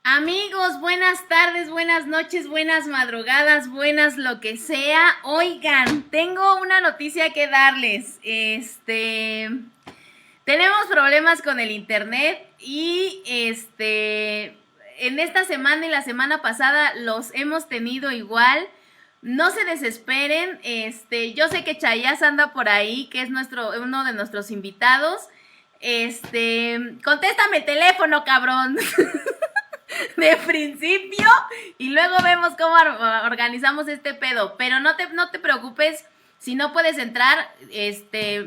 Amigos, buenas tardes, buenas noches, buenas madrugadas, buenas lo que sea. Oigan, tengo una noticia que darles. Tenemos problemas con el internet y en esta semana y la semana pasada los hemos tenido igual. No se desesperen. Yo sé que Chayas anda por ahí, que es uno de nuestros invitados. Contéstame el teléfono, cabrón. De principio y luego vemos cómo organizamos este pedo, pero no te preocupes si no puedes entrar.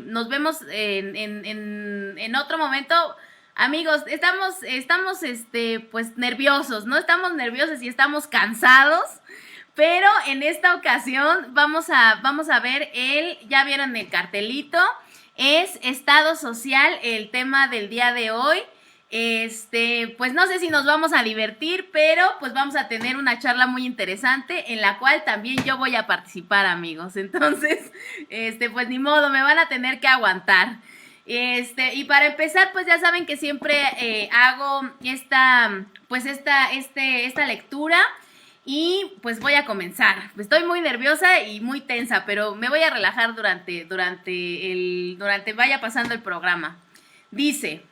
Nos vemos en otro momento. Amigos, estamos pues nerviosos, ¿no? Estamos nerviosos y estamos cansados, pero en esta ocasión vamos a ver ya vieron el cartelito, es Estado Social el tema del día de hoy. Pues no sé si nos vamos a divertir, pero pues vamos a tener una charla muy interesante en la cual también yo voy a participar, amigos. Entonces, pues ni modo, me van a tener que aguantar. Y para empezar, pues ya saben que siempre hago esta lectura y pues voy a comenzar. Estoy muy nerviosa y muy tensa, pero me voy a relajar durante vaya pasando el programa. Dice: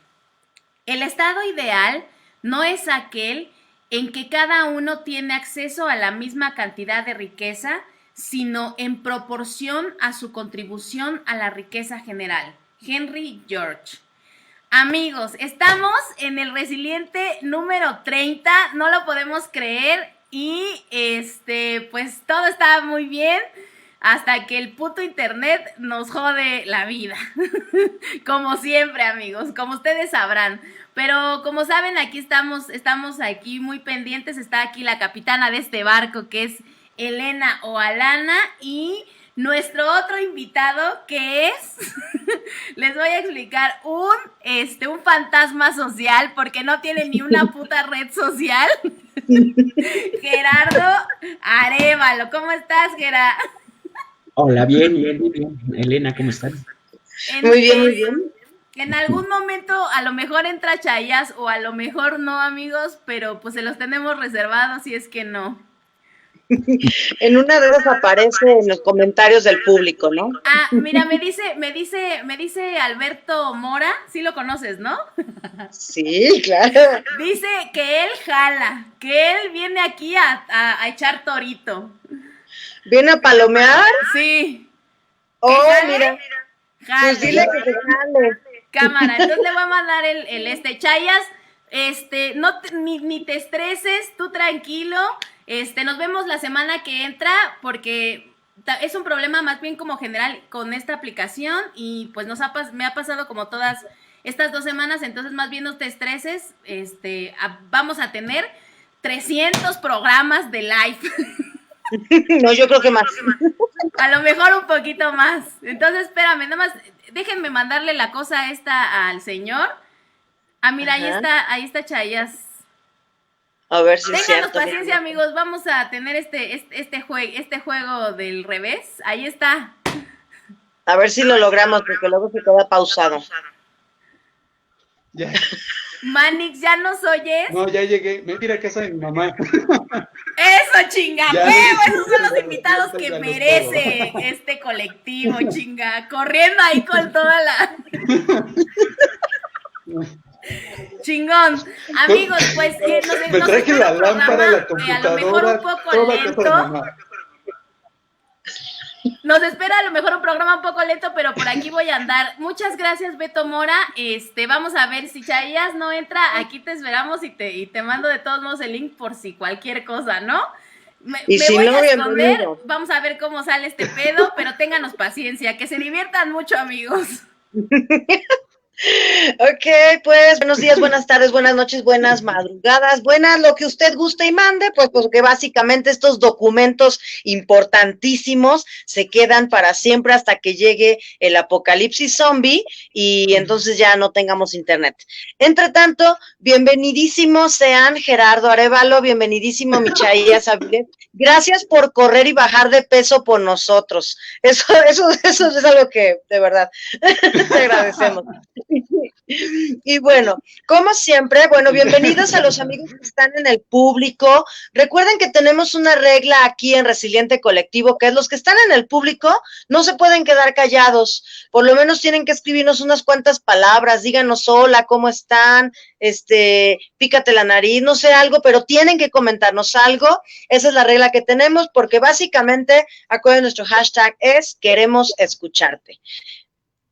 el estado ideal no es aquel en que cada uno tiene acceso a la misma cantidad de riqueza, sino en proporción a su contribución a la riqueza general. Henry George. Amigos, estamos en el resiliente número 30, no lo podemos creer y pues todo está muy bien hasta que el puto internet nos jode la vida. Como siempre, amigos, como ustedes sabrán. Pero como saben, aquí estamos aquí muy pendientes. Está aquí la capitana de este barco, que es Elena Oalana, y nuestro otro invitado, que es, les voy a explicar, un fantasma social, porque no tiene ni una puta red social. Gerardo Arévalo. ¿Cómo estás, Gerardo? Hola, bien. Elena, ¿cómo estás? Muy bien. En algún momento a lo mejor entra Chayas o a lo mejor no, amigos, pero pues se los tenemos reservados si es que no. En una de esas aparece en los comentarios del público, ¿no? Ah, mira, me dice Alberto Mora, sí lo conoces, ¿no? Sí, claro. Dice que él jala, que él viene aquí a echar torito. ¿Viene a palomear? Sí. Oh, mira. Jale. Pues dile que se jale. Cámara, entonces le voy a mandar Chayas, ni te estreses, tú tranquilo, nos vemos la semana que entra, porque es un problema más bien como general con esta aplicación, y pues me ha pasado como todas estas 2 semanas, entonces más bien no te estreses, vamos a tener 300 programas de live. No, yo creo que más. A lo mejor un poquito más. Entonces, espérame, nada más, déjenme mandarle la cosa esta al señor. Ah, mira, ahí está Chayas. A ver si es Ténganos cierto. paciencia, amigos, vamos a tener este juego del revés. Ahí está. A ver si lo logramos, porque luego se queda pausado. Ya. Manix, ¿ya nos oyes? No, ya llegué. Me tira a casa de mi mamá. Eso, chinga, Ya, huevo, esos son los ya, invitados ya, que ya, merece este colectivo, chinga. Corriendo ahí con toda la... Chingón. Amigos, pues Me traje la lámpara, la computadora, a lo mejor un poco toda casa de lento. mamá. Nos espera a lo mejor un programa un poco lento, pero por aquí voy a andar. Muchas gracias, Beto Mora. Vamos a ver si Chayas no entra, aquí te esperamos y te mando de todos modos el link por si cualquier cosa, ¿no? Me si voy no, a esconder, bienvenido. vamos a ver cómo sale este pedo, pero ténganos paciencia, que se diviertan mucho, amigos. Ok, pues buenos días, buenas tardes, buenas noches, buenas madrugadas, buenas lo que usted guste y mande, pues porque básicamente estos documentos importantísimos se quedan para siempre hasta que llegue el apocalipsis zombie y entonces ya no tengamos internet. Entre tanto, bienvenidísimos sean Gerardo Arévalo, bienvenidísimo Michaías Avilés. Gracias por correr y bajar de peso por nosotros. Eso es algo que de verdad te agradecemos. Y bueno, como siempre, bueno, bienvenidos a los amigos que están en el público. Recuerden que tenemos una regla aquí en Resiliente Colectivo, que es los que están en el público no se pueden quedar callados. Por lo menos tienen que escribirnos unas cuantas palabras, díganos hola, ¿cómo están? Pícate la nariz, no sé, algo, pero tienen que comentarnos algo. Esa es la regla que tenemos, porque básicamente, acuérdense, nuestro hashtag es queremos escucharte.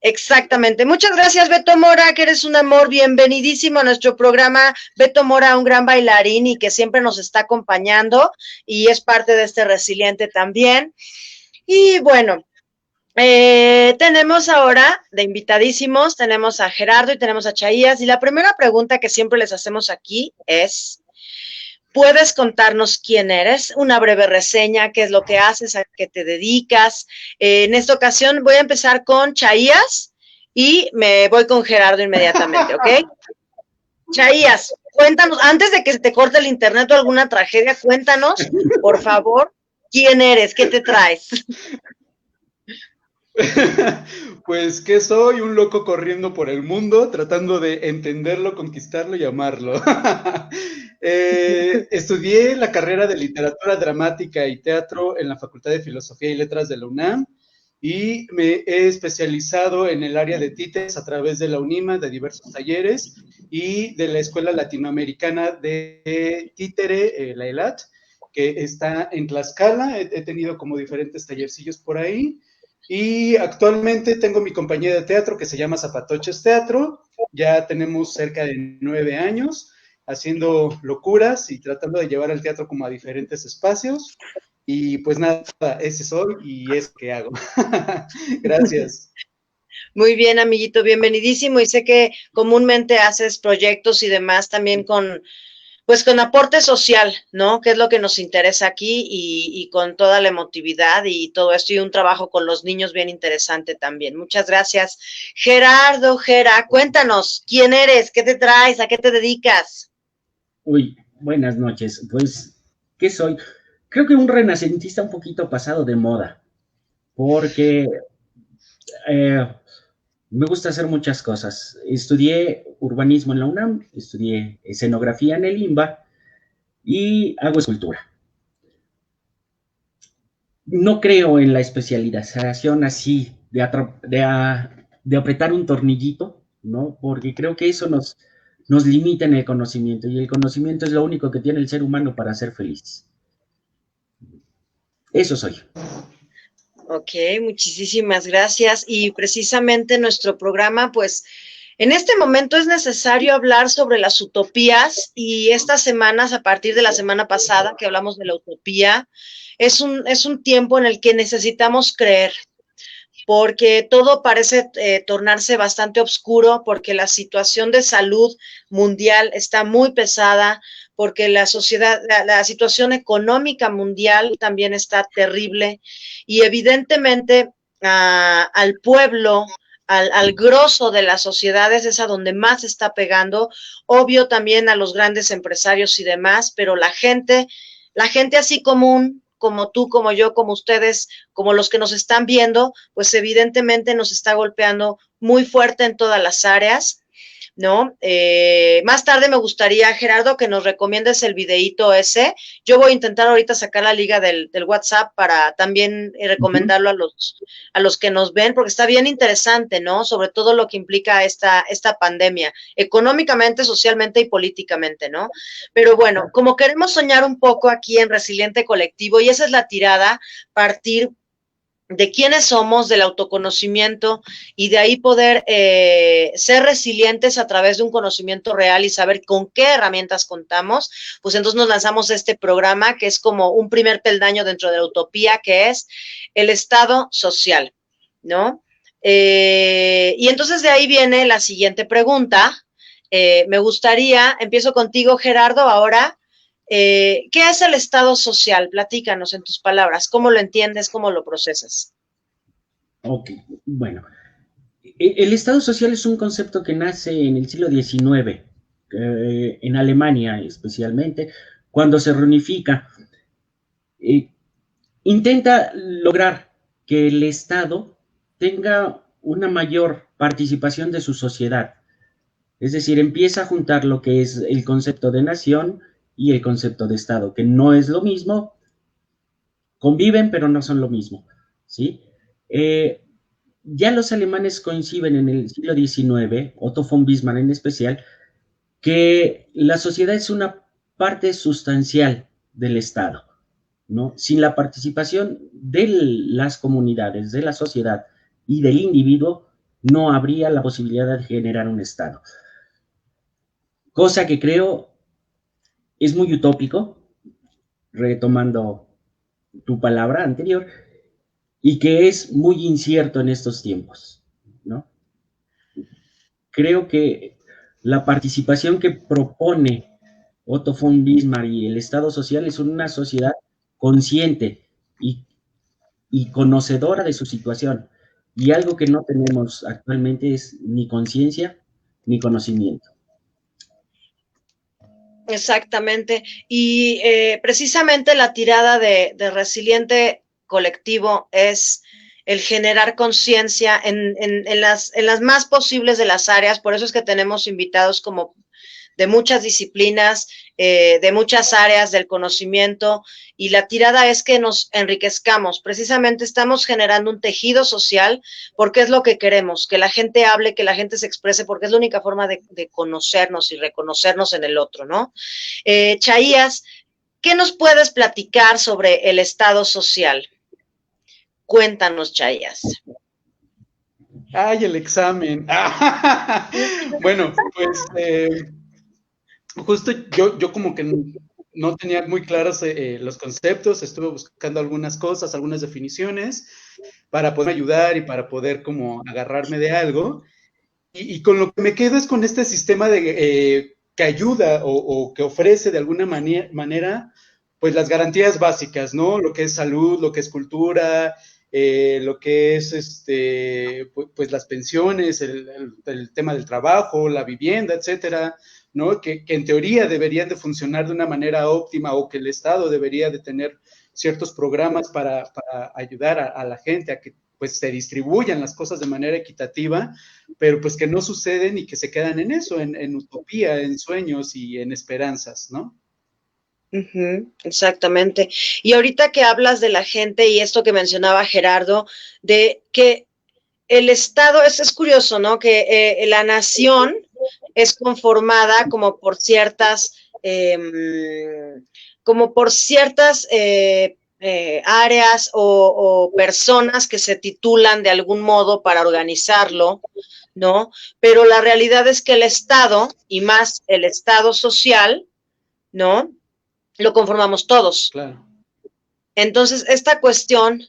Exactamente. Muchas gracias, Beto Mora, que eres un amor. Bienvenidísimo a nuestro programa. Beto Mora, un gran bailarín y que siempre nos está acompañando y es parte de este Resiliente también. Y bueno, tenemos ahora de invitadísimos, tenemos a Gerardo y tenemos a Chaías. Y la primera pregunta que siempre les hacemos aquí es: ¿puedes contarnos quién eres? Una breve reseña, qué es lo que haces, a qué te dedicas. En esta ocasión voy a empezar con Chaías y me voy con Gerardo inmediatamente, ¿ok? Chaías, cuéntanos, antes de que se te corte el internet o alguna tragedia, cuéntanos, por favor, quién eres, qué te traes. Pues que soy un loco corriendo por el mundo, tratando de entenderlo, conquistarlo y amarlo. Estudié la carrera de literatura dramática y teatro en la Facultad de Filosofía y Letras de la UNAM y me he especializado en el área de títeres a través de la UNIMA, de diversos talleres y de la Escuela Latinoamericana de Títere, la ELAT, que está en Tlaxcala. He tenido como diferentes tallercillos por ahí. Y actualmente tengo mi compañía de teatro que se llama Zapatoches Teatro. Ya tenemos cerca de 9 años haciendo locuras y tratando de llevar el teatro como a diferentes espacios. Y pues nada, ese soy y es que hago. Gracias. Muy bien, amiguito, bienvenidísimo. Y sé que comúnmente haces proyectos y demás también con aporte social, ¿no? Que es lo que nos interesa aquí y con toda la emotividad y todo esto y un trabajo con los niños bien interesante también. Muchas gracias. Gerardo, Gera, cuéntanos, ¿quién eres? ¿Qué te traes? ¿A qué te dedicas? Uy, buenas noches. Pues, ¿qué soy? Creo que un renacentista un poquito pasado de moda, porque me gusta hacer muchas cosas. Estudié urbanismo en la UNAM, estudié escenografía en el IMBA y hago escultura. No creo en la especialización así de apretar un tornillito, ¿no? Porque creo que eso nos limita en el conocimiento y el conocimiento es lo único que tiene el ser humano para ser feliz. Eso soy. Ok, muchísimas gracias. Y precisamente nuestro programa, pues, en este momento es necesario hablar sobre las utopías y estas semanas, a partir de la semana pasada que hablamos de la utopía, es un tiempo en el que necesitamos creer, porque todo parece tornarse bastante oscuro, porque la situación de salud mundial está muy pesada, porque la sociedad, la situación económica mundial también está terrible y evidentemente al pueblo, al grosso de las sociedades es a donde más está pegando, obvio también a los grandes empresarios y demás, pero la gente así común, como tú, como yo, como ustedes, como los que nos están viendo, pues evidentemente nos está golpeando muy fuerte en todas las áreas, ¿no? Más tarde me gustaría, Gerardo, que nos recomiendes el videíto ese. Yo voy a intentar ahorita sacar la liga del WhatsApp para también recomendarlo a los que nos ven, porque está bien interesante, ¿no? Sobre todo lo que implica esta pandemia, económicamente, socialmente y políticamente, ¿no? Pero bueno, como queremos soñar un poco aquí en Resiliente Colectivo, y esa es la tirada, partir de quiénes somos, del autoconocimiento y de ahí poder ser resilientes a través de un conocimiento real y saber con qué herramientas contamos, pues entonces nos lanzamos este programa que es como un primer peldaño dentro de la utopía, que es el Estado social, ¿no? Y entonces de ahí viene la siguiente pregunta. Me gustaría, empiezo contigo, Gerardo, ahora. ¿Qué es el Estado social? Platícanos en tus palabras. ¿Cómo lo entiendes? ¿Cómo lo procesas? Ok, bueno. El Estado social es un concepto que nace en el siglo XIX, en Alemania especialmente, cuando se reunifica. Intenta lograr que el Estado tenga una mayor participación de su sociedad, Es decir, empieza a juntar lo que es el concepto de nación y el concepto de Estado, que no es lo mismo, conviven, pero no son lo mismo, ¿sí? Ya los alemanes coinciden en el siglo XIX, Otto von Bismarck en especial, que la sociedad es una parte sustancial del Estado, ¿no? Sin la participación de las comunidades, de la sociedad y del individuo, no habría la posibilidad de generar un Estado. Cosa que creo es muy utópico, retomando tu palabra anterior, y que es muy incierto en estos tiempos, ¿no? Creo que la participación que propone Otto von Bismarck y el Estado social es una sociedad consciente y conocedora de su situación. Y algo que no tenemos actualmente es ni conciencia ni conocimiento. Exactamente. Y precisamente la tirada de Resiliente Colectivo es el generar conciencia en las más posibles de las áreas. Por eso es que tenemos invitados como de muchas disciplinas, de muchas áreas del conocimiento, y la tirada es que nos enriquezcamos. Precisamente estamos generando un tejido social porque es lo que queremos, que la gente hable, que la gente se exprese, porque es la única forma de conocernos y reconocernos en el otro, ¿no? Chaías, ¿qué nos puedes platicar sobre el Estado social? Cuéntanos, Chaías. ¡Ay, el examen! Bueno, pues justo yo como que no tenía muy claros los conceptos, estuve buscando algunas cosas, algunas definiciones para poder ayudar y para poder como agarrarme de algo. Y con lo que me quedo es con este sistema de que ayuda o que ofrece de alguna manera, pues las garantías básicas, ¿no? Lo que es salud, lo que es cultura, lo que es pues las pensiones, el tema del trabajo, la vivienda, etcétera, ¿no? Que en teoría deberían de funcionar de una manera óptima o que el Estado debería de tener ciertos programas para ayudar a la gente a que pues se distribuyan las cosas de manera equitativa, pero pues que no suceden y que se quedan en eso, en utopía, en sueños y en esperanzas, ¿no? Exactamente. Y ahorita que hablas de la gente y esto que mencionaba Gerardo, de que el Estado, es curioso, ¿no? Que la nación es conformada como por ciertas áreas o personas que se titulan de algún modo para organizarlo, ¿no? Pero la realidad es que el Estado, y más el Estado social, ¿no? Lo conformamos todos. Claro. Entonces, esta cuestión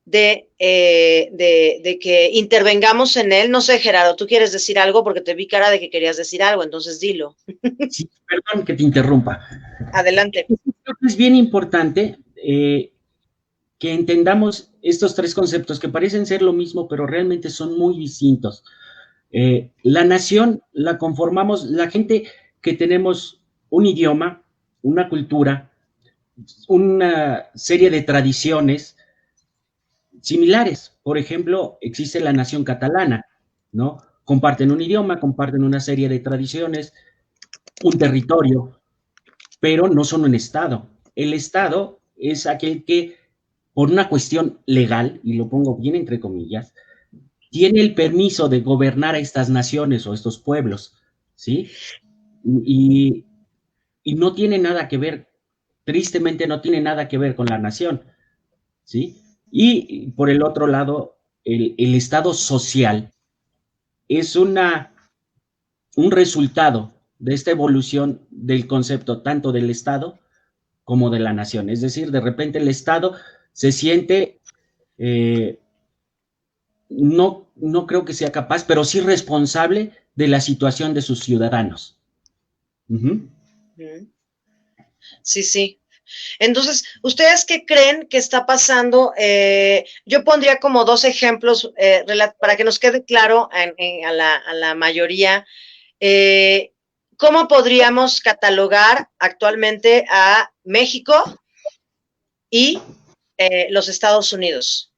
de que intervengamos en él, no sé, Gerardo, ¿tú quieres decir algo? Porque te vi cara de que querías decir algo, entonces dilo. Sí, perdón que te interrumpa. Adelante. Creo que es bien importante que entendamos estos tres conceptos que parecen ser lo mismo, pero realmente son muy distintos. La nación la conformamos la gente que tenemos un idioma, una cultura, una serie de tradiciones similares. Por ejemplo, existe la nación catalana, ¿no? Comparten un idioma, comparten una serie de tradiciones, un territorio, pero no son un Estado. El Estado es aquel que, por una cuestión legal, y lo pongo bien entre comillas, tiene el permiso de gobernar a estas naciones o estos pueblos, ¿sí? Y, y no tiene nada que ver, tristemente no tiene nada que ver con la nación, ¿sí? Y por el otro lado, el Estado social es un resultado de esta evolución del concepto tanto del Estado como de la nación. Es decir, de repente el Estado se siente, no creo que sea capaz, pero sí responsable de la situación de sus ciudadanos. Sí, sí. Entonces, ¿ustedes qué creen que está pasando? Yo pondría como dos ejemplos para que nos quede claro a la mayoría. ¿Cómo podríamos catalogar actualmente a México y los Estados Unidos?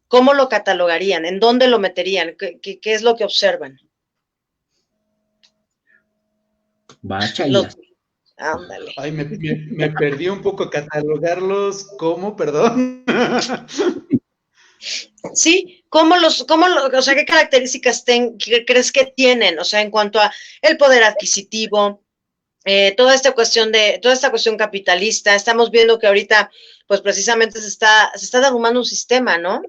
¿Cómo lo catalogarían? ¿En dónde lo meterían? ¿Qué es lo que observan? Bacha y Los, las... ándale. Ay, me perdí un poco catalogarlos como, perdón. Sí, o sea, qué características crees que tienen? O sea, en cuanto a el poder adquisitivo, toda esta cuestión capitalista, estamos viendo que ahorita, pues precisamente se está derrumbando un sistema, ¿no?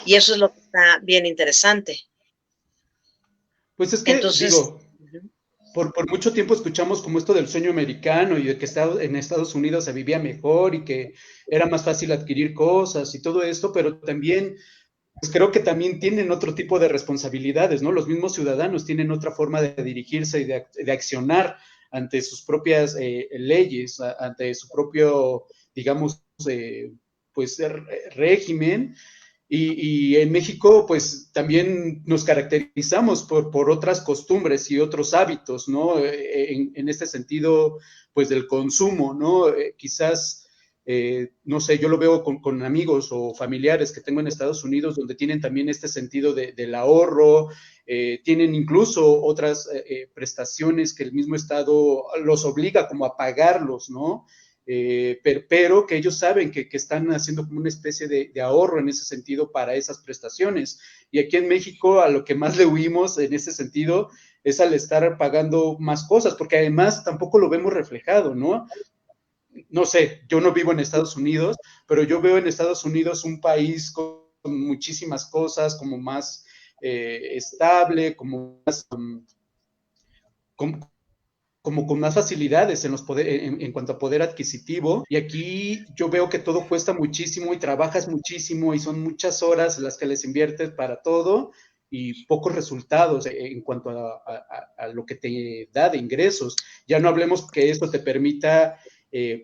Y eso es lo que está bien interesante. Pues es que, Entonces, digo, por mucho tiempo escuchamos como esto del sueño americano y de que en Estados Unidos se vivía mejor y que era más fácil adquirir cosas y todo esto, pero también, pues creo que también tienen otro tipo de responsabilidades, ¿no? Los mismos ciudadanos tienen otra forma de dirigirse y de accionar ante sus propias leyes, ante su propio, digamos, pues régimen. Y en México, pues también nos caracterizamos por otras costumbres y otros hábitos, ¿no? En este sentido, pues del consumo, ¿no? Quizás, no sé, yo lo veo con amigos o familiares que tengo en Estados Unidos, donde tienen también este sentido del ahorro, tienen incluso otras prestaciones que el mismo Estado los obliga como a pagarlos, ¿no? Pero que ellos saben que están haciendo como una especie de ahorro en ese sentido para esas prestaciones. Y aquí en México a lo que más le huimos en ese sentido es al estar pagando más cosas, porque además tampoco lo vemos reflejado, ¿no? No sé, yo no vivo en Estados Unidos, pero yo veo en Estados Unidos un país con muchísimas cosas, como más estable, como más... como con más facilidades en cuanto a poder adquisitivo. Y aquí yo veo que todo cuesta muchísimo y trabajas muchísimo y son muchas horas las que les inviertes para todo y pocos resultados en cuanto a lo que te da de ingresos. Ya no hablemos que esto te permita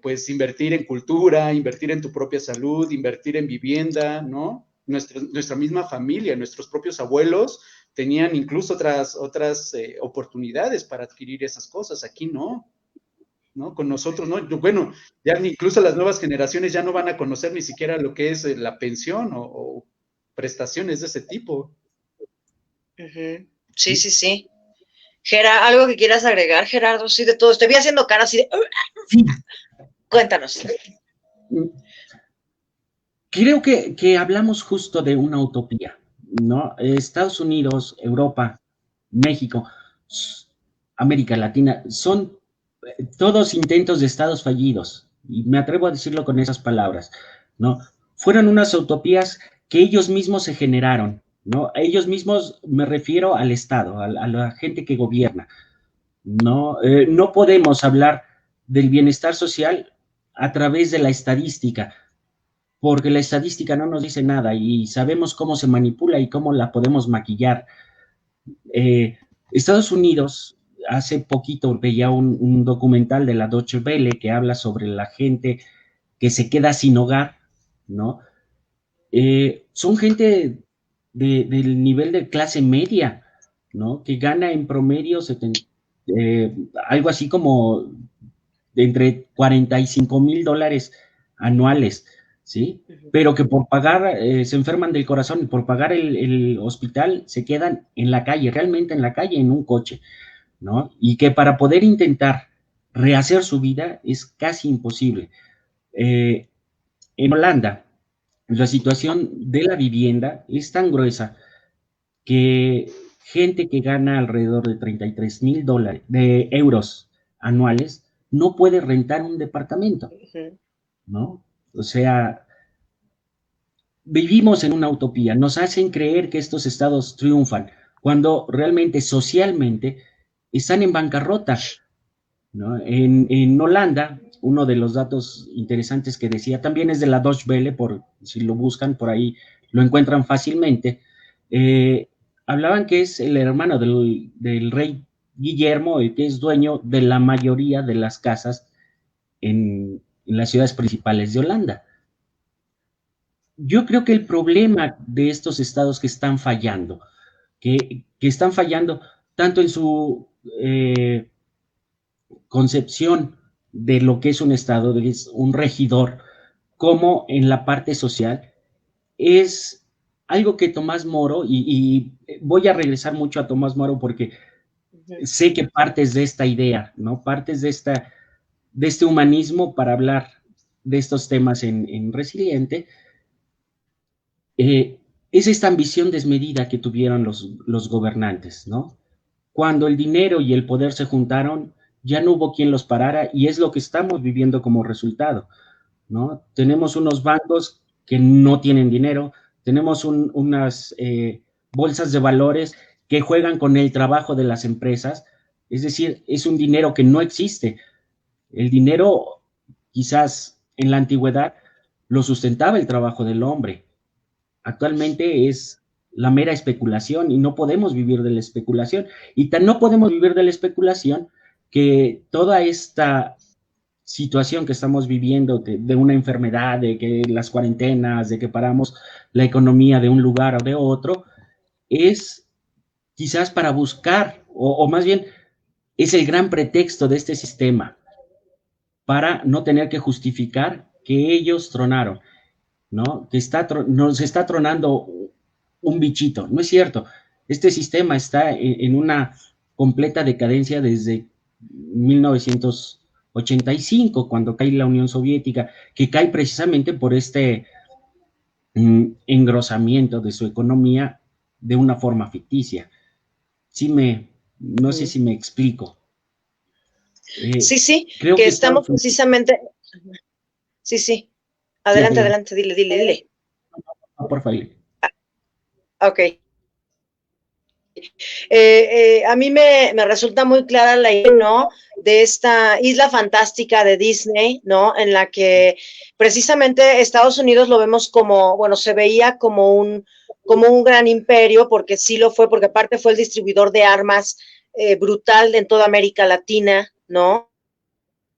pues invertir en cultura, invertir en tu propia salud, invertir en vivienda, ¿no? Nuestra misma familia, nuestros propios abuelos tenían incluso otras oportunidades para adquirir esas cosas. Aquí no, ¿no? Con nosotros, ¿no? Bueno, ya incluso las nuevas generaciones ya no van a conocer ni siquiera lo que es la pensión o prestaciones de ese tipo. sí, sí, sí. ¿Algo que quieras agregar, Gerardo? Sí, de todo. Te vi haciendo cara así de... Sí. Cuéntanos. Creo que hablamos justo de una utopía, ¿no? Estados Unidos, Europa, México, América Latina, son todos intentos de estados fallidos, y me atrevo a decirlo con esas palabras, ¿no? Fueron unas utopías que ellos mismos se generaron, ¿no? A ellos mismos me refiero al Estado, a la gente que gobierna, ¿no? No podemos hablar del bienestar social a través de la estadística, porque la estadística no nos dice nada y sabemos cómo se manipula y cómo la podemos maquillar. Estados Unidos, hace poquito veía un documental de la Deutsche Welle que habla sobre la gente que se queda sin hogar, ¿no? Son gente del nivel de clase media, ¿no? Que gana en promedio algo así como de entre $45,000 anuales, ¿sí? Pero que por pagar, se enferman del corazón y por pagar el hospital se quedan en la calle, realmente en la calle, en un coche, ¿no? Y que para poder intentar rehacer su vida es casi imposible. En Holanda, la situación de la vivienda es tan gruesa que gente que gana alrededor de $33,000 de euros anuales no puede rentar un departamento, ¿no? O sea, vivimos en una utopía, nos hacen creer que estos estados triunfan, cuando realmente socialmente están en bancarrota, ¿no? En Holanda, uno de los datos interesantes que decía, también es de la Deutsche Welle, por si lo buscan por ahí, lo encuentran fácilmente, hablaban que es el hermano del rey Guillermo, el que es dueño de la mayoría de las casas en las ciudades principales de Holanda. Yo creo que el problema de estos estados que están fallando, que están fallando tanto en su concepción de lo que es un estado, de es un regidor, como en la parte social, es algo que Tomás Moro, y voy a regresar mucho a Tomás Moro porque sé que partes de esta idea, ¿no? Partes de este humanismo para hablar de estos temas en Resiliente. Es esta ambición desmedida que tuvieron los gobernantes, ¿no? Cuando el dinero y el poder se juntaron, ya no hubo quien los parara y es lo que estamos viviendo como resultado, ¿no? Tenemos unos bancos que no tienen dinero, tenemos unas bolsas de valores que juegan con el trabajo de las empresas, es decir, es un dinero que no existe. El dinero, quizás en la antigüedad, lo sustentaba el trabajo del hombre. Actualmente es la mera especulación y no podemos vivir de la especulación. Y tan no podemos vivir de la especulación que toda esta situación que estamos viviendo de una enfermedad, de que las cuarentenas, de que paramos la economía de un lugar o de otro, es quizás para buscar, o más bien es el gran pretexto de este sistema para no tener que justificar que ellos tronaron, ¿no? Que nos está tronando un bichito. No es cierto. Este sistema está en una completa decadencia desde 1985, cuando cae la Unión Soviética, que cae precisamente por este engrosamiento de su economía de una forma ficticia. No sé si me explico. Sí, creo que estamos precisamente... Sí. Adelante, adelante, dile. Por favor. Ok. A mí me resulta muy clara la idea, ¿no?, de esta isla fantástica de Disney, ¿no?, en la que precisamente Estados Unidos lo vemos como, bueno, se veía como un gran imperio, porque sí lo fue, porque aparte fue el distribuidor de armas brutal en toda América Latina, ¿no?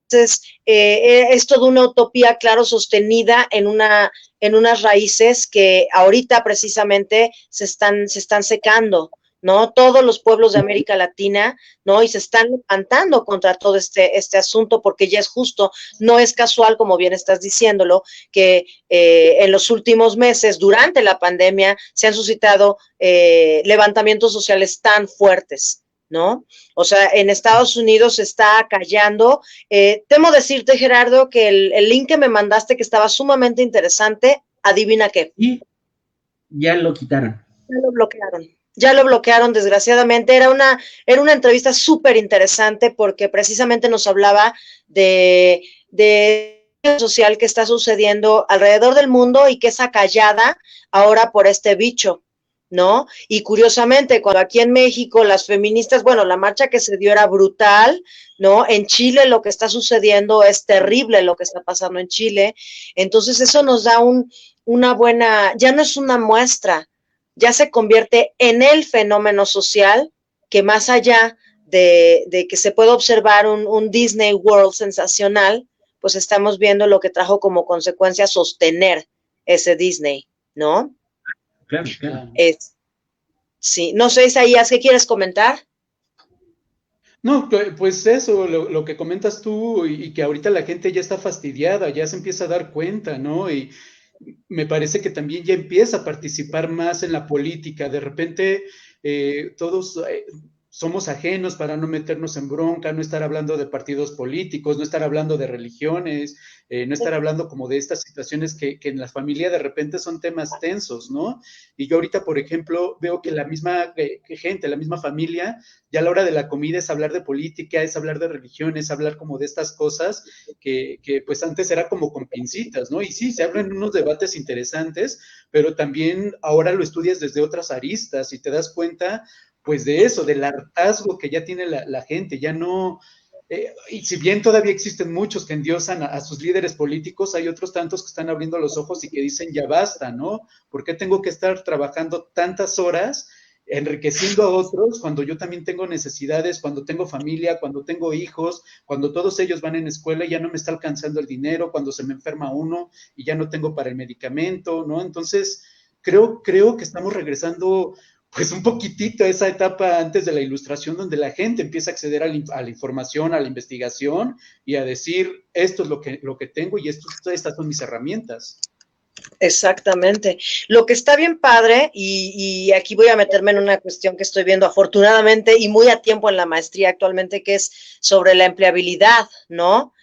Entonces, es toda una utopía, claro, sostenida en unas raíces que ahorita precisamente se están secando, ¿no? Todos los pueblos de América Latina, ¿no? Y se están levantando contra todo este asunto, porque ya es justo, no es casual, como bien estás diciéndolo, que en los últimos meses, durante la pandemia, se han suscitado levantamientos sociales tan fuertes, ¿no? O sea, en Estados Unidos se está callando. Temo decirte, Gerardo, que el link que me mandaste, que estaba sumamente interesante, adivina qué. Y ya lo quitaron. Ya lo bloquearon, desgraciadamente. Era una entrevista súper interesante, porque precisamente nos hablaba de social que está sucediendo alrededor del mundo y que es acallada ahora por este bicho, ¿no? Y curiosamente, cuando aquí en México las feministas, bueno, la marcha que se dio era brutal, ¿no? En Chile lo que está sucediendo es terrible, lo que está pasando en Chile. Entonces eso nos da una buena, ya no es una muestra, ya se convierte en el fenómeno social que, más allá de que se pueda observar un Disney World sensacional, pues estamos viendo lo que trajo como consecuencia sostener ese Disney, ¿no? Claro. Sí, no sé, Isaías, ¿qué quieres comentar? No, pues eso, lo que comentas tú, y que ahorita la gente ya está fastidiada, ya se empieza a dar cuenta, ¿no? Y me parece que también ya empieza a participar más en la política. De repente, todos somos ajenos para no meternos en bronca, no estar hablando de partidos políticos, no estar hablando de religiones, no estar hablando como de estas situaciones que en la familia de repente son temas tensos, ¿no? Y yo ahorita, por ejemplo, veo que la misma gente, la misma familia, ya a la hora de la comida es hablar de política, es hablar de religión, es hablar como de estas cosas que pues antes era como con pincitas, ¿no? Y sí, se abren unos debates interesantes, pero también ahora lo estudias desde otras aristas y te das cuenta pues de eso, del hartazgo que ya tiene la gente, ya no, y si bien todavía existen muchos que endiosan a sus líderes políticos, hay otros tantos que están abriendo los ojos y que dicen ya basta, ¿no? ¿Por qué tengo que estar trabajando tantas horas enriqueciendo a otros cuando yo también tengo necesidades, cuando tengo familia, cuando tengo hijos, cuando todos ellos van en escuela y ya no me está alcanzando el dinero, cuando se me enferma uno y ya no tengo para el medicamento, ¿no? Entonces, creo que estamos regresando pues un poquitito a esa etapa antes de la Ilustración, donde la gente empieza a acceder a la información, a la investigación y a decir, esto es lo que tengo y estas son mis herramientas. Exactamente. Lo que está bien padre, y aquí voy a meterme en una cuestión que estoy viendo afortunadamente y muy a tiempo en la maestría actualmente, que es sobre la empleabilidad, ¿no?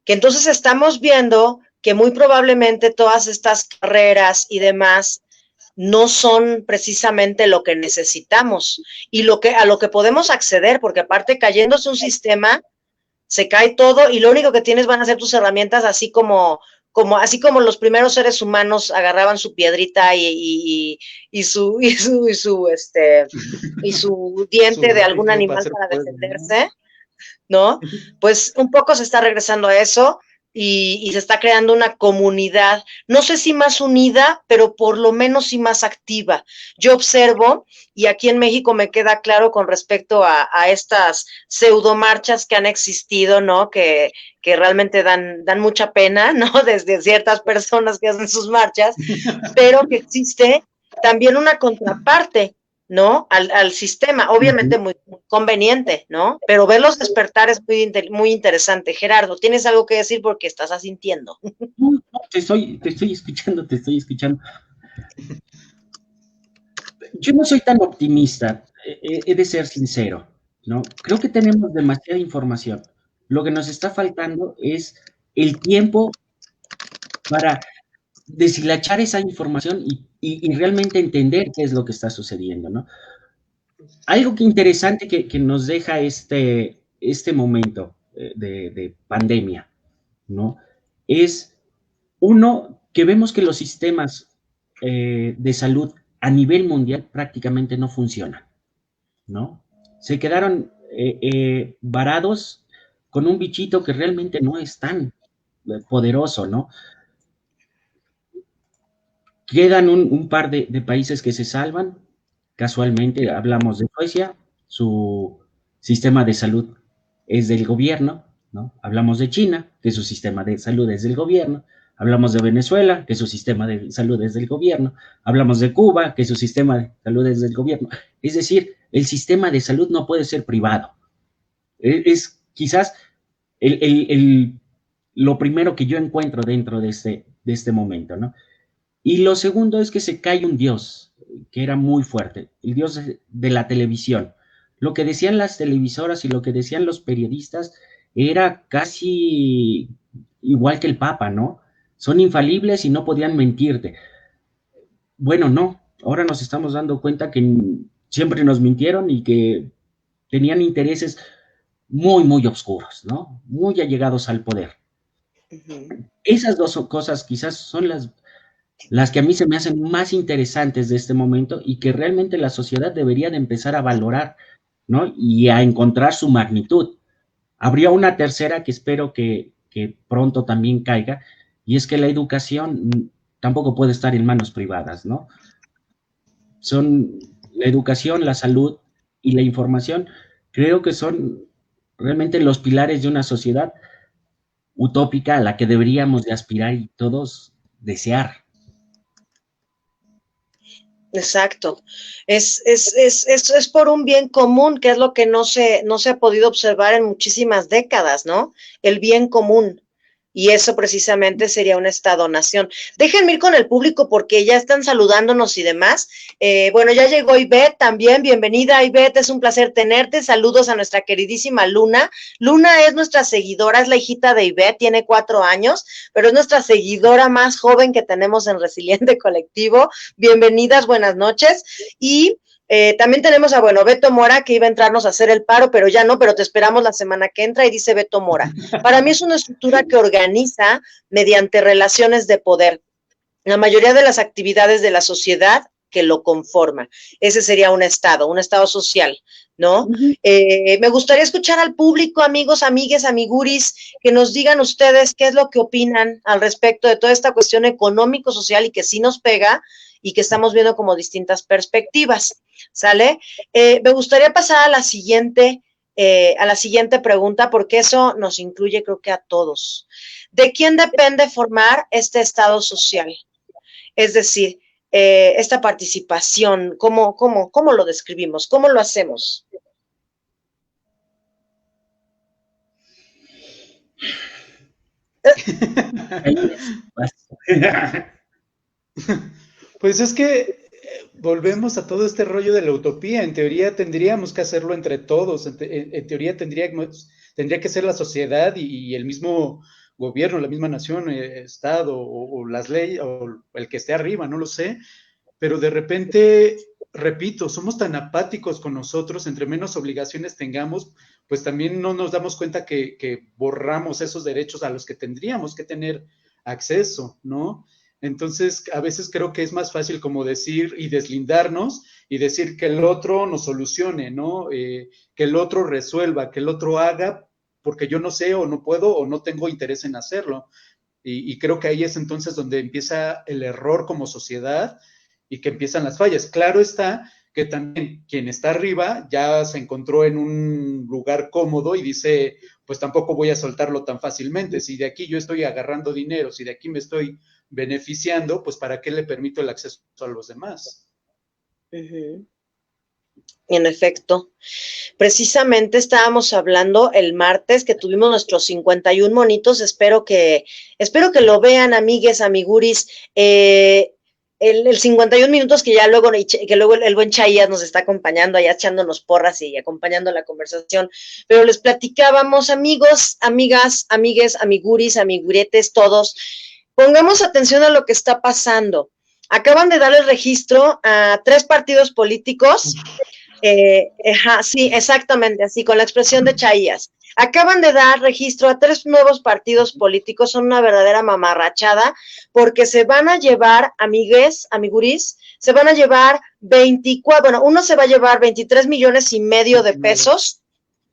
Que entonces estamos viendo que muy probablemente todas estas carreras y demás no son precisamente lo que necesitamos y a lo que podemos acceder, porque aparte cayéndose un sistema, se cae todo y lo único que tienes van a ser tus herramientas, así como los primeros seres humanos agarraban su piedrita y su diente Su de algún rifle para animal hacer para fuego, ¿no? defenderse, ¿no? Pues un poco se está regresando a eso y se está creando una comunidad, no sé si más unida, pero por lo menos sí más activa. Yo observo, y aquí en México me queda claro con respecto a estas pseudomarchas que han existido, ¿no? Que realmente dan mucha pena, ¿no? Desde ciertas personas que hacen sus marchas, pero que existe también una contraparte, ¿no? Al sistema, obviamente muy, muy conveniente, ¿no? Pero verlos despertar es muy interesante. Gerardo, ¿tienes algo que decir porque estás asintiendo? No, no, te estoy escuchando, te estoy escuchando. Yo no soy tan optimista, he de ser sincero, ¿no? Creo que tenemos demasiada información. Lo que nos está faltando es el tiempo para deshilachar esa información y realmente entender qué es lo que está sucediendo, ¿no? Algo que interesante que nos deja este momento de pandemia, ¿no? Es uno que vemos que los sistemas de salud a nivel mundial prácticamente no funcionan, ¿no? Se quedaron varados con un bichito que realmente no es tan poderoso, ¿no? Quedan un par de países que se salvan. Casualmente hablamos de Suecia, su sistema de salud es del gobierno, ¿no? Hablamos de China, que su sistema de salud es del gobierno. Hablamos de Venezuela, que su sistema de salud es del gobierno. Hablamos de Cuba, que su sistema de salud es del gobierno. Es decir, el sistema de salud no puede ser privado. Es quizás el, el, el, lo primero que yo encuentro dentro de este momento, ¿no? Y lo segundo es que se cae un dios que era muy fuerte, el dios de la televisión. Lo que decían las televisoras y lo que decían los periodistas era casi igual que el Papa, ¿no? Son infalibles y no podían mentirte. Bueno, no, ahora nos estamos dando cuenta que siempre nos mintieron y que tenían intereses muy, muy oscuros, ¿no? Muy allegados al poder. Esas dos cosas quizás son las que a mí se me hacen más interesantes de este momento y que realmente la sociedad debería de empezar a valorar, ¿no? Y a encontrar su magnitud. Habría una tercera que espero que pronto también caiga, y es que la educación tampoco puede estar en manos privadas, ¿no? Son la educación, la salud y la información, creo que son realmente los pilares de una sociedad utópica a la que deberíamos de aspirar y todos desear. Exacto. Es por un bien común, que es lo que no se ha podido observar en muchísimas décadas, ¿no? El bien común. Y eso precisamente sería un Estado-nación. Déjenme ir con el público porque ya están saludándonos y demás. Bueno, ya llegó Ivette también. Bienvenida, Ivette. Es un placer tenerte. Saludos a nuestra queridísima Luna. Luna es nuestra seguidora, es la hijita de Ivette, tiene 4 años, pero es nuestra seguidora más joven que tenemos en Resiliente Colectivo. Bienvenidas, buenas noches. Y también tenemos a, bueno, Beto Mora, que iba a entrarnos a hacer el paro, pero ya no, pero te esperamos la semana que entra, y dice Beto Mora. Para mí es una estructura que organiza mediante relaciones de poder la mayoría de las actividades de la sociedad que lo conforman. Ese sería un estado social, ¿no? Me gustaría escuchar al público, amigos, amigues, amiguris, que nos digan ustedes qué es lo que opinan al respecto de toda esta cuestión económico-social y que sí nos pega y que estamos viendo como distintas perspectivas, ¿sale? Me gustaría pasar a la siguiente pregunta, porque eso nos incluye, creo que a todos. ¿De quién depende formar este estado social? Es decir, esta participación, ¿cómo lo describimos? ¿Cómo lo hacemos? Pues es que volvemos a todo este rollo de la utopía. En teoría tendríamos que hacerlo entre todos. En teoría tendría que ser la sociedad y el mismo gobierno, la misma nación, estado o las leyes o el que esté arriba, no lo sé. Pero de repente, repito, somos tan apáticos con nosotros, entre menos obligaciones tengamos, pues también no nos damos cuenta que borramos esos derechos a los que tendríamos que tener acceso, ¿no? Entonces, a veces creo que es más fácil como decir y deslindarnos y decir que el otro nos solucione, ¿no? Que el otro resuelva, que el otro haga, porque yo no sé o no puedo o no tengo interés en hacerlo. Y creo que ahí es entonces donde empieza el error como sociedad y que empiezan las fallas. Claro está que también quien está arriba ya se encontró en un lugar cómodo y dice, pues tampoco voy a soltarlo tan fácilmente. Si de aquí yo estoy agarrando dinero, si de aquí me estoy beneficiando, pues ¿para qué le permito el acceso a los demás? Uh-huh. En efecto, precisamente estábamos hablando el martes que tuvimos nuestros 51 monitos, espero que lo vean, amigues, amiguris, el 51 minutos que luego el buen Chaías nos está acompañando allá echándonos porras y acompañando la conversación, pero les platicábamos, amigos, amigas, amigues, amiguris, amiguretes, todos, pongamos atención a lo que está pasando. Acaban de dar el registro a 3 partidos políticos. Sí, exactamente, así, con la expresión de Chaías. Acaban de dar registro a 3 nuevos partidos políticos, son una verdadera mamarrachada, porque se van a llevar, amigues, amiguris, se van a llevar 24, bueno, uno se va a llevar 23 millones y medio de pesos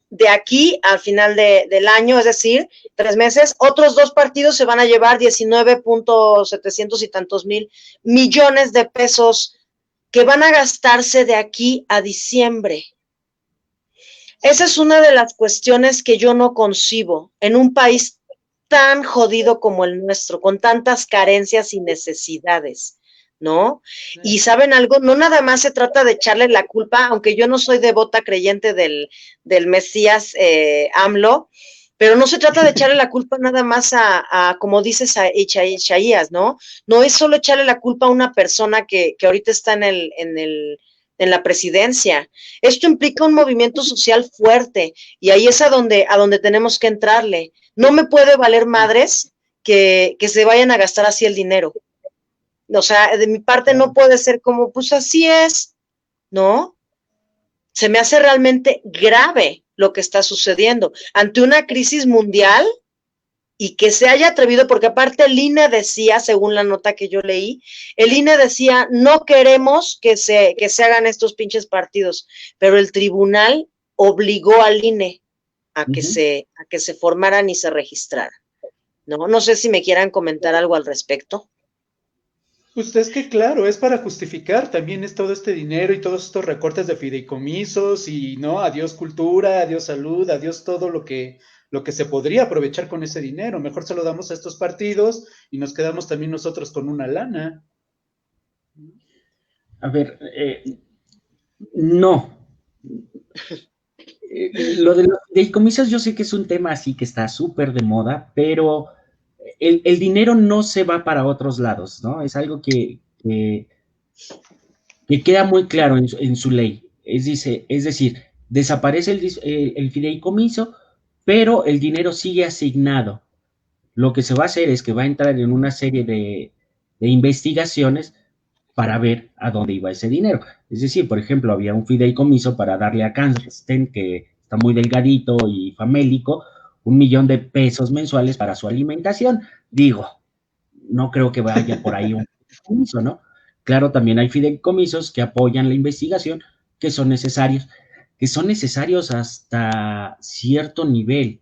de aquí al final del año, es decir, 3 meses. Otros 2 partidos se van a llevar 19.700 y tantos mil millones de pesos que van a gastarse de aquí a diciembre. Esa es una de las cuestiones que yo no concibo en un país tan jodido como el nuestro, con tantas carencias y necesidades, ¿no? Y ¿saben algo? No nada más se trata de echarle la culpa, aunque yo no soy devota creyente del Mesías AMLO, pero no se trata de echarle la culpa nada más a como dices, a Isaías, ¿no? No es solo echarle la culpa a una persona que ahorita está en la presidencia. Esto implica un movimiento social fuerte y ahí es a donde tenemos que entrarle. No me puede valer madres que se vayan a gastar así el dinero. O sea, de mi parte no puede ser como, pues así es, ¿no? Se me hace realmente grave lo que está sucediendo ante una crisis mundial y que se haya atrevido, porque aparte el INE decía, según la nota que yo leí, el INE decía, no queremos que se hagan estos pinches partidos, pero el tribunal obligó al INE a que se formaran y se registraran. No sé si me quieran comentar algo al respecto. Pues es que claro, es para justificar también es todo este dinero y todos estos recortes de fideicomisos y no, adiós cultura, adiós salud, adiós todo lo que se podría aprovechar con ese dinero. Mejor se lo damos a estos partidos y nos quedamos también nosotros con una lana. A ver, no. Lo de los fideicomisos yo sé que es un tema así que está súper de moda, pero el dinero no se va para otros lados, ¿no? Es algo que queda muy claro en su ley. Es decir, desaparece el fideicomiso, pero el dinero sigue asignado. Lo que se va a hacer es que va a entrar en una serie de investigaciones para ver a dónde iba ese dinero. Es decir, por ejemplo, había un fideicomiso para darle a Carsten, que está muy delgadito y famélico, 1 millón de pesos mensuales para su alimentación. Digo, no creo que vaya por ahí un fideicomiso, ¿no? Claro, también hay fideicomisos que apoyan la investigación, que son necesarios hasta cierto nivel,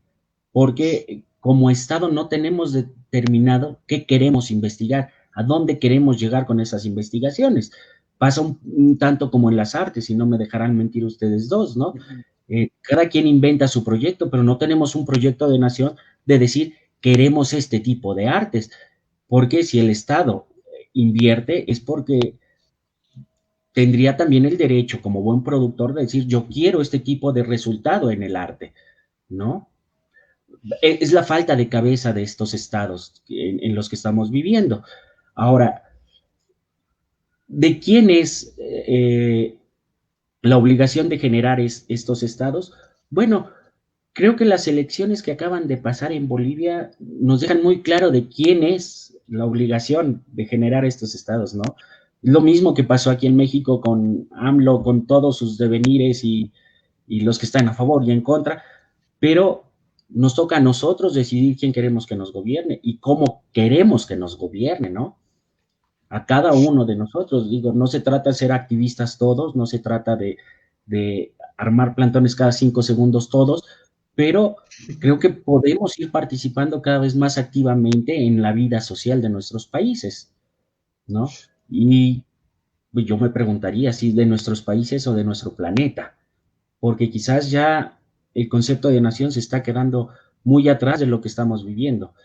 porque como Estado no tenemos determinado qué queremos investigar, a dónde queremos llegar con esas investigaciones. Pasa un tanto como en las artes, y no me dejarán mentir ustedes dos, ¿no? Cada quien inventa su proyecto, pero no tenemos un proyecto de nación de decir, queremos este tipo de artes, porque si el Estado invierte es porque tendría también el derecho como buen productor de decir, yo quiero este tipo de resultado en el arte, ¿no? Es la falta de cabeza de estos estados en los que estamos viviendo. Ahora, ¿De quién es la obligación de generar estos estados? Bueno, creo que las elecciones que acaban de pasar en Bolivia nos dejan muy claro de quién es la obligación de generar estos estados, ¿no? Lo mismo que pasó aquí en México con AMLO, con todos sus devenires y los que están a favor y en contra, pero nos toca a nosotros decidir quién queremos que nos gobierne y cómo queremos que nos gobierne, ¿no? A cada uno de nosotros, digo, no se trata de ser activistas todos, no se trata de armar plantones cada 5 segundos todos, pero creo que podemos ir participando cada vez más activamente en la vida social de nuestros países, ¿no? Y yo me preguntaría si de nuestros países o de nuestro planeta, porque quizás ya el concepto de nación se está quedando muy atrás de lo que estamos viviendo,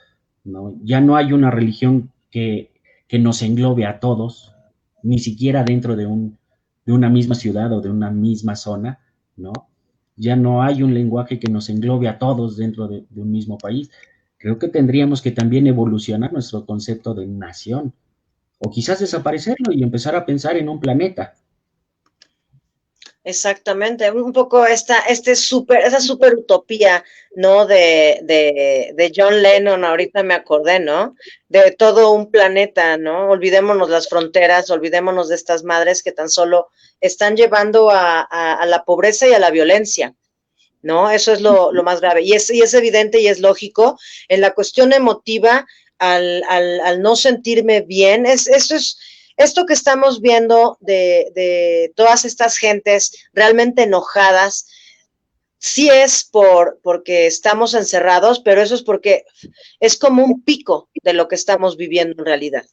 ¿no? Ya no hay una religión que nos englobe a todos, ni siquiera dentro de una misma ciudad o de una misma zona, ¿no? Ya no hay un lenguaje que nos englobe a todos dentro de un mismo país. Creo que tendríamos que también evolucionar nuestro concepto de nación, o quizás desaparecerlo y empezar a pensar en un planeta. Exactamente, un poco esa super utopía, ¿no? De John Lennon, ahorita me acordé, ¿no? De todo un planeta, ¿no? Olvidémonos las fronteras, olvidémonos de estas madres que tan solo están llevando a la pobreza y a la violencia, ¿no? Eso es lo más grave. Y es evidente y es lógico. En la cuestión emotiva, al no sentirme bien, esto que estamos viendo de todas estas gentes realmente enojadas, sí es porque estamos encerrados, pero eso es porque es como un pico de lo que estamos viviendo en realidad,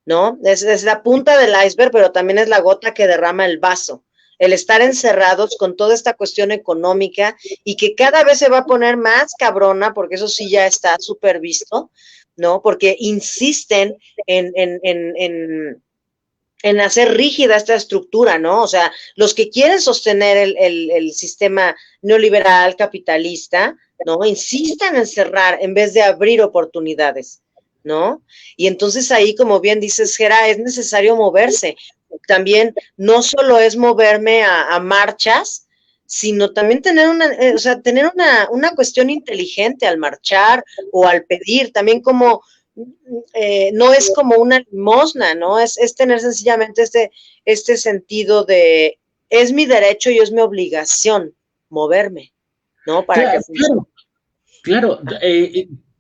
¿no? Es la punta del iceberg, pero también es la gota que derrama el vaso. El estar encerrados con toda esta cuestión económica y que cada vez se va a poner más cabrona, porque eso sí ya está súper visto, ¿no? Porque insisten en hacer rígida esta estructura, ¿no? O sea, los que quieren sostener el sistema neoliberal capitalista, ¿no? Insisten en cerrar en vez de abrir oportunidades, ¿no? Y entonces ahí, como bien dices, Gera, es necesario moverse. También no solo es moverme a marchas, sino también tener una cuestión inteligente al marchar o al pedir, también como no es como una limosna, ¿no? Es tener sencillamente este sentido de es mi derecho y es mi obligación moverme, ¿no? Para Claro, que funcione. claro,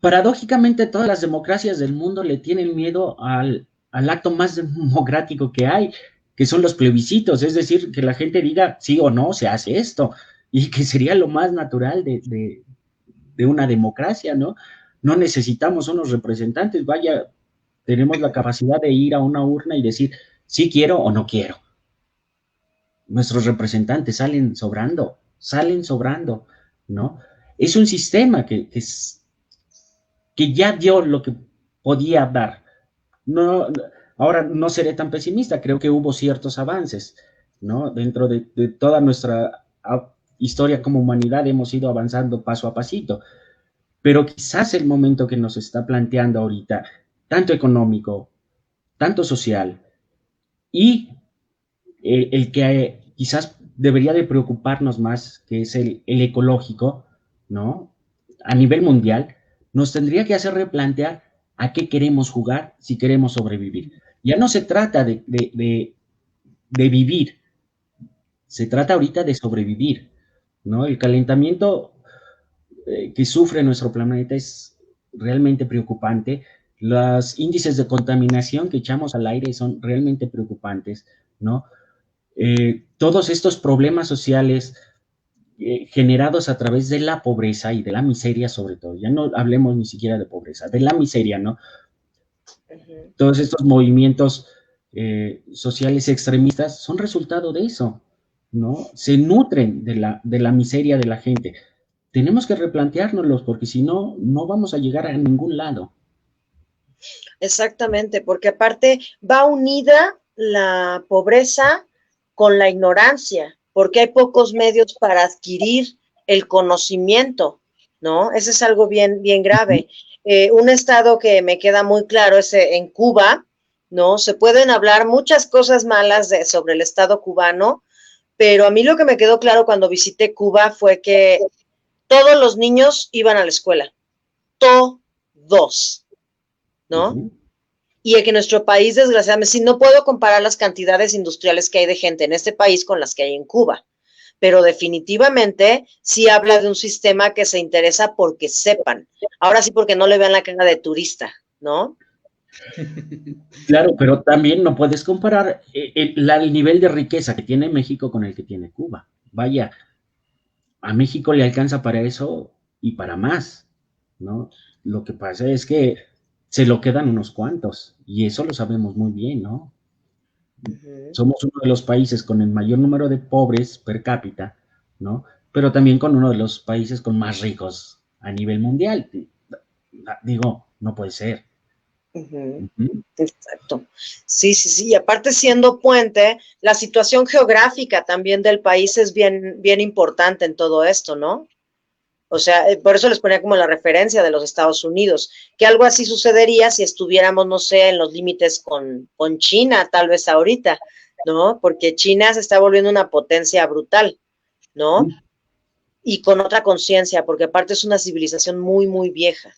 paradójicamente todas las democracias del mundo le tienen miedo al acto más democrático que hay, que son los plebiscitos, es decir, que la gente diga sí o no se hace esto, y que sería lo más natural de una democracia, ¿no? No necesitamos unos representantes, vaya, tenemos la capacidad de ir a una urna y decir sí quiero o no quiero. Nuestros representantes salen sobrando, ¿no? Es un sistema que ya dio lo que podía dar. No, ahora no seré tan pesimista, creo que hubo ciertos avances, ¿no? Dentro de toda nuestra historia como humanidad hemos ido avanzando paso a pasito, pero quizás el momento que nos está planteando ahorita, tanto económico, tanto social, y el que quizás debería de preocuparnos más, que es el ecológico, ¿no? A nivel mundial, nos tendría que hacer replantear a qué queremos jugar si queremos sobrevivir. Ya no se trata de vivir, se trata ahorita de sobrevivir, ¿no? El calentamiento que sufre nuestro planeta es realmente preocupante. Los índices de contaminación que echamos al aire son realmente preocupantes, ¿no? Todos estos problemas sociales generados a través de la pobreza y de la miseria sobre todo, ya no hablemos ni siquiera de pobreza, de la miseria, ¿no? Todos estos movimientos sociales extremistas son resultado de eso, ¿no? Se nutren de la miseria de la gente. Tenemos que replanteárnoslos porque si no, no vamos a llegar a ningún lado. Exactamente, porque aparte va unida la pobreza con la ignorancia, porque hay pocos medios para adquirir el conocimiento, ¿no? Eso es algo bien, bien grave. Un estado que me queda muy claro es en Cuba, ¿no? Se pueden hablar muchas cosas malas sobre el Estado cubano, pero a mí lo que me quedó claro cuando visité Cuba fue que todos los niños iban a la escuela, todos, ¿no? Y que nuestro país, desgraciadamente, sí, no puedo comparar las cantidades industriales que hay de gente en este país con las que hay en Cuba, pero definitivamente sí habla de un sistema que se interesa porque sepan. Ahora sí, porque no le vean la cara de turista, ¿no? Claro, pero también no puedes comparar el nivel de riqueza que tiene México con el que tiene Cuba. Vaya, a México le alcanza para eso y para más, ¿no? Lo que pasa es que se lo quedan unos cuantos y eso lo sabemos muy bien, ¿no? Somos uno de los países con el mayor número de pobres per cápita, ¿no? Pero también con uno de los países con más ricos a nivel mundial. Digo, no puede ser. Exacto. Sí, sí, sí. Y aparte siendo puente, la situación geográfica también del país es bien, bien importante en todo esto, ¿no? O sea, por eso les ponía como la referencia de los Estados Unidos, que algo así sucedería si estuviéramos, no sé, en los límites con China, tal vez ahorita, ¿no? Porque China se está volviendo una potencia brutal, ¿no? Y con otra conciencia, porque aparte es una civilización muy, muy vieja,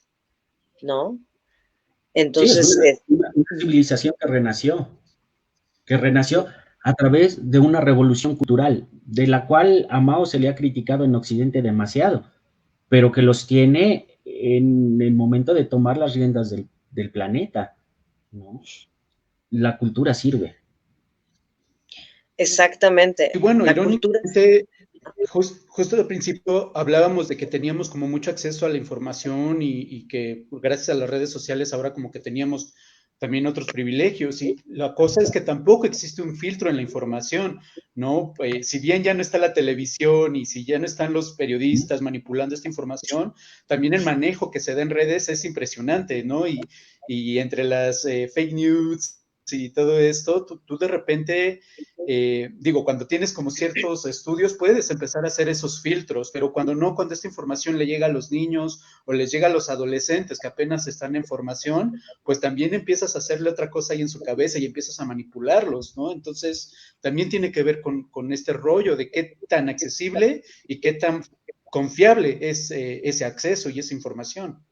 ¿no? Entonces, sí, es una civilización que renació a través de una revolución cultural, de la cual a Mao se le ha criticado en Occidente demasiado, pero que los tiene en el momento de tomar las riendas del planeta, ¿no? La cultura sirve. Exactamente. Y bueno, la cultura. Justo al principio hablábamos de que teníamos como mucho acceso a la información y que gracias a las redes sociales ahora como que teníamos también otros privilegios. Y la cosa es que tampoco existe un filtro en la información, ¿no? Si bien ya no está la televisión y si ya no están los periodistas manipulando esta información, también el manejo que se da en redes es impresionante, ¿no? Y entre las fake news y todo esto, tú de repente, digo, cuando tienes como ciertos estudios, puedes empezar a hacer esos filtros, pero cuando no, cuando esta información le llega a los niños o les llega a los adolescentes que apenas están en formación, pues también empiezas a hacerle otra cosa ahí en su cabeza y empiezas a manipularlos, ¿no? Entonces, también tiene que ver con este rollo de qué tan accesible y qué tan confiable es ese acceso y esa información.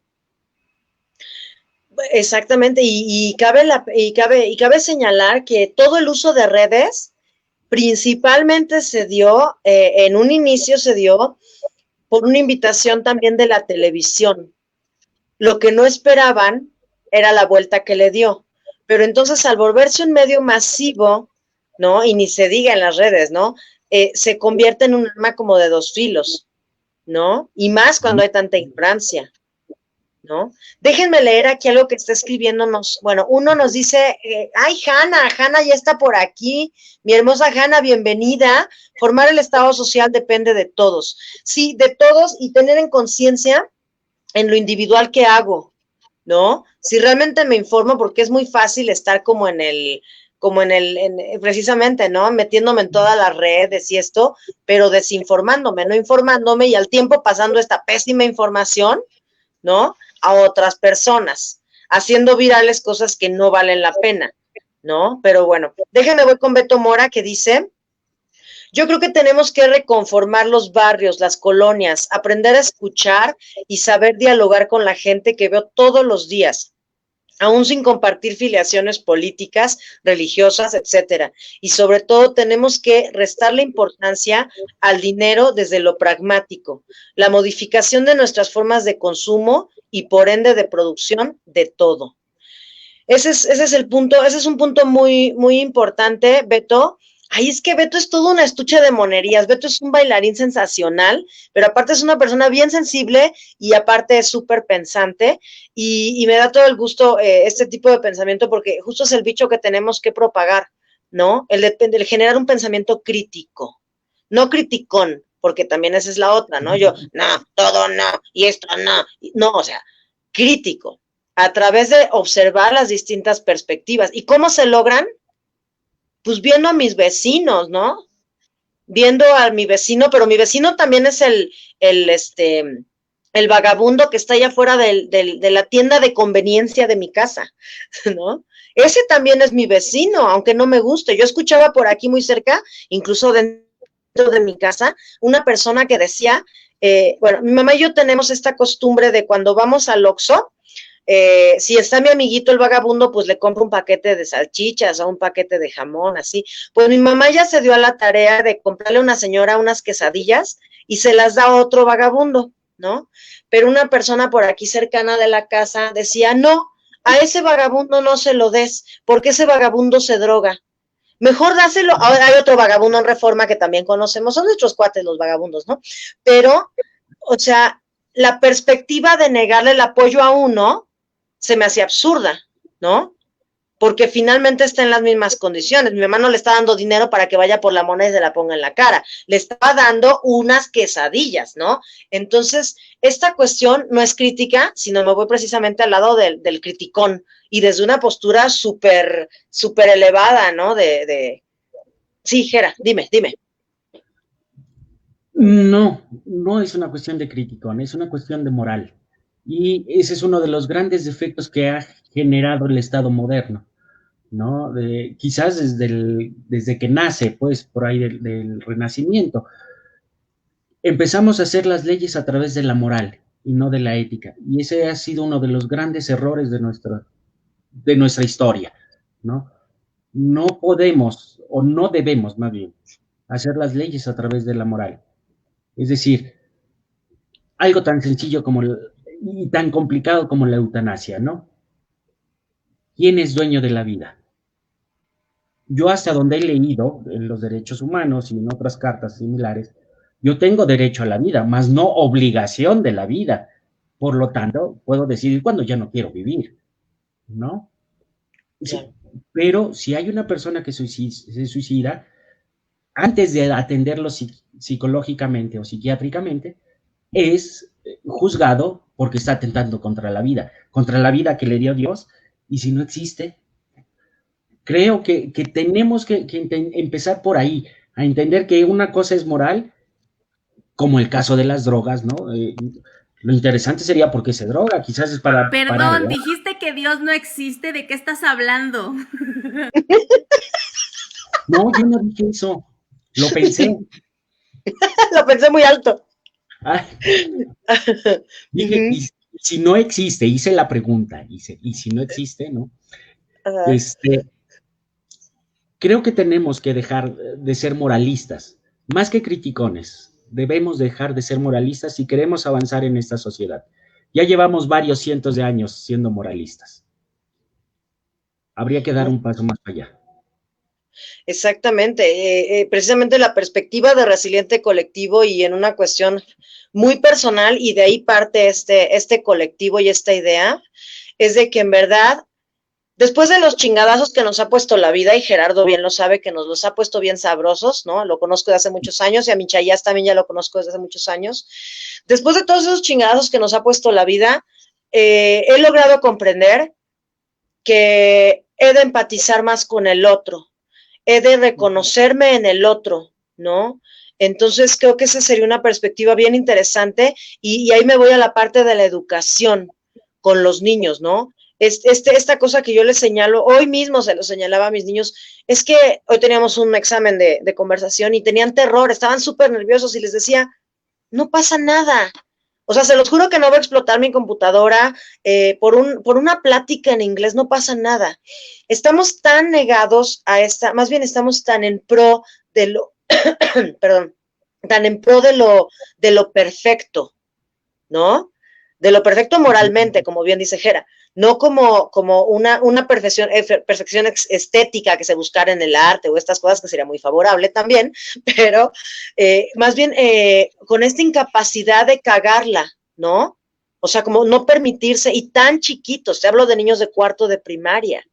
Exactamente, y cabe señalar que todo el uso de redes principalmente se dio, en un inicio se dio por una invitación también de la televisión. Lo que no esperaban era la vuelta que le dio. Pero entonces al volverse un medio masivo, ¿no? Y ni se diga en las redes, ¿no? Se convierte en un arma como de dos filos, ¿no? Y más cuando hay tanta ignorancia, ¿no? Déjenme leer aquí algo que está escribiéndonos. Bueno, uno nos dice, ay, Hanna ya está por aquí. Mi hermosa Hanna, bienvenida. Formar el Estado social depende de todos. Sí, de todos y tener en conciencia en lo individual que hago, ¿no? Si realmente me informo, porque es muy fácil estar como precisamente, ¿no? Metiéndome en todas las redes y esto, pero desinformándome, no informándome y al tiempo pasando esta pésima información, ¿no? A otras personas, haciendo virales cosas que no valen la pena, ¿no? Pero bueno, déjenme voy con Beto Mora que dice, yo creo que tenemos que reconformar los barrios, las colonias, aprender a escuchar y saber dialogar con la gente que veo todos los días, aún sin compartir filiaciones políticas, religiosas, etcétera. Y sobre todo tenemos que restarle importancia al dinero desde lo pragmático, la modificación de nuestras formas de consumo y por ende de producción de todo. Ese es el punto, ese es un punto muy, muy importante, Beto. Ay, es que Beto es todo un estuche de monerías. Beto es un bailarín sensacional, pero aparte es una persona bien sensible y aparte es súper pensante y me da todo el gusto este tipo de pensamiento porque justo es el bicho que tenemos que propagar, ¿no? El generar un pensamiento crítico, no criticón, porque también esa es la otra, ¿no? Yo, no, todo no, y esto no, no, o sea, crítico, a través de observar las distintas perspectivas. ¿Y cómo se logran? Pues viendo a mis vecinos, ¿no? Viendo a mi vecino, pero mi vecino también es el el vagabundo que está allá afuera de la tienda de conveniencia de mi casa, ¿no? Ese también es mi vecino, aunque no me guste. Yo escuchaba por aquí muy cerca, incluso dentro de mi casa, una persona que decía, bueno, mi mamá y yo tenemos esta costumbre de cuando vamos al Oxxo, si está mi amiguito el vagabundo, pues le compro un paquete de salchichas o un paquete de jamón, así. Pues mi mamá ya se dio a la tarea de comprarle a una señora unas quesadillas y se las da a otro vagabundo, ¿no? Pero una persona por aquí cercana de la casa decía, no, a ese vagabundo no se lo des, porque ese vagabundo se droga. Mejor dáselo. Ahora hay otro vagabundo en Reforma que también conocemos, son nuestros cuates los vagabundos, ¿no? Pero, o sea, la perspectiva de negarle el apoyo a uno se me hacía absurda, ¿no? Porque finalmente está en las mismas condiciones. Mi mamá no le está dando dinero para que vaya por la moneda y se la ponga en la cara. Le estaba dando unas quesadillas, ¿no? Entonces, esta cuestión no es crítica, sino me voy precisamente al lado del criticón y desde una postura súper elevada, ¿no? Sí, Jera, dime. No, no es una cuestión de criticón, es una cuestión de moral. Y ese es uno de los grandes defectos que ha generado el Estado moderno, ¿no? Quizás desde que nace, pues, por ahí del Renacimiento. Empezamos a hacer las leyes a través de la moral y no de la ética. Y ese ha sido uno de los grandes errores de nuestra historia, ¿no? No podemos, o no debemos, más bien, hacer las leyes a través de la moral. Es decir, algo tan sencillo y tan complicado como la eutanasia, ¿no? ¿Quién es dueño de la vida? Yo hasta donde he leído en los derechos humanos y en otras cartas similares, yo tengo derecho a la vida, mas no obligación de la vida. Por lo tanto, puedo decidir cuando ya no quiero vivir, ¿no? Sí, pero si hay una persona que se suicida, antes de atenderlo psicológicamente o psiquiátricamente, es juzgado porque está atentando contra la vida que le dio Dios, y si no existe, creo que tenemos que empezar por ahí, a entender que una cosa es moral, como el caso de las drogas, ¿no? Lo interesante sería por qué se droga, quizás es para... Perdón, dijiste que Dios no existe, ¿de qué estás hablando? No, yo no dije eso, lo pensé. Lo pensé muy alto. Dije, y si no existe, hice la pregunta, y si no existe, ¿no? Creo que tenemos que dejar de ser moralistas, más que criticones. Debemos dejar de ser moralistas si queremos avanzar en esta sociedad. Ya llevamos varios cientos de años siendo moralistas. Habría que dar un paso más allá. Exactamente, precisamente la perspectiva de resiliente colectivo y en una cuestión muy personal, y de ahí parte este colectivo y esta idea, es de que en verdad, después de los chingadazos que nos ha puesto la vida, y Gerardo bien lo sabe, que nos los ha puesto bien sabrosos, ¿no? Lo conozco desde hace muchos años, y a Michayas también ya lo conozco desde hace muchos años. Después de todos esos chingadazos que nos ha puesto la vida, he logrado comprender que he de empatizar más con el otro, he de reconocerme en el otro, ¿no? Entonces creo que esa sería una perspectiva bien interesante, y ahí me voy a la parte de la educación con los niños, ¿no? Esta cosa que yo les señalo, hoy mismo se lo señalaba a mis niños, es que hoy teníamos un examen de conversación y tenían terror, estaban súper nerviosos, y les decía, no pasa nada. O sea, se los juro que no va a explotar mi computadora por una plática en inglés, no pasa nada. Estamos tan negados a más bien estamos tan en pro de lo, perdón, tan en pro de lo perfecto, ¿no? De lo perfecto moralmente, como bien dice Jera, no como una perfección estética que se buscara en el arte o estas cosas, que sería muy favorable también, pero más bien con esta incapacidad de cagarla, ¿no? O sea, como no permitirse, y tan chiquitos, te hablo de niños de cuarto de primaria,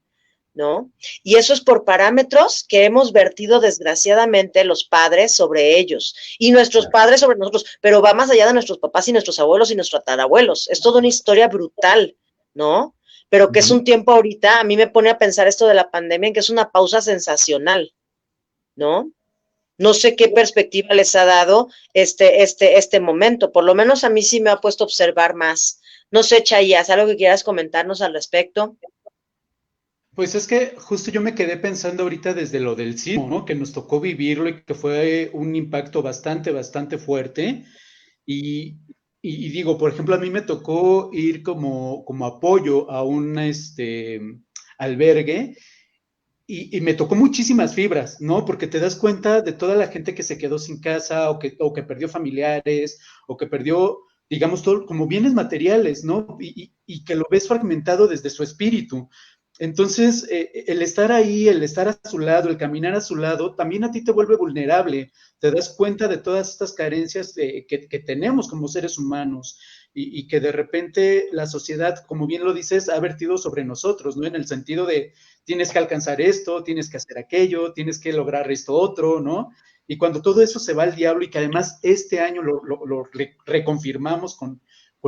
¿no? Y eso es por parámetros que hemos vertido desgraciadamente los padres sobre ellos, y nuestros padres sobre nosotros, pero va más allá de nuestros papás y nuestros abuelos y nuestros tatarabuelos. Es toda una historia brutal, ¿no? Pero que es un tiempo ahorita, a mí me pone a pensar esto de la pandemia, en que es una pausa sensacional, ¿no? No sé qué perspectiva les ha dado este momento. Por lo menos a mí sí me ha puesto a observar más. No sé, Chayas, ¿algo que quieras comentarnos al respecto? Pues es que justo yo me quedé pensando ahorita desde lo del sismo, ¿no? Que nos tocó vivirlo y que fue un impacto bastante fuerte. Y, y digo, por ejemplo, a mí me tocó ir como apoyo a un albergue y me tocó muchísimas fibras, ¿no? Porque te das cuenta de toda la gente que se quedó sin casa o que perdió familiares o que perdió, digamos, todo como bienes materiales, ¿no? Y que lo ves fragmentado desde su espíritu. Entonces, el estar ahí, el estar a su lado, el caminar a su lado, también a ti te vuelve vulnerable. Te das cuenta de todas estas carencias que tenemos como seres humanos y que de repente la sociedad, como bien lo dices, ha vertido sobre nosotros, ¿no? En el sentido de tienes que alcanzar esto, tienes que hacer aquello, tienes que lograr esto otro, ¿no? Y cuando todo eso se va al diablo y que además este año lo reconfirmamos con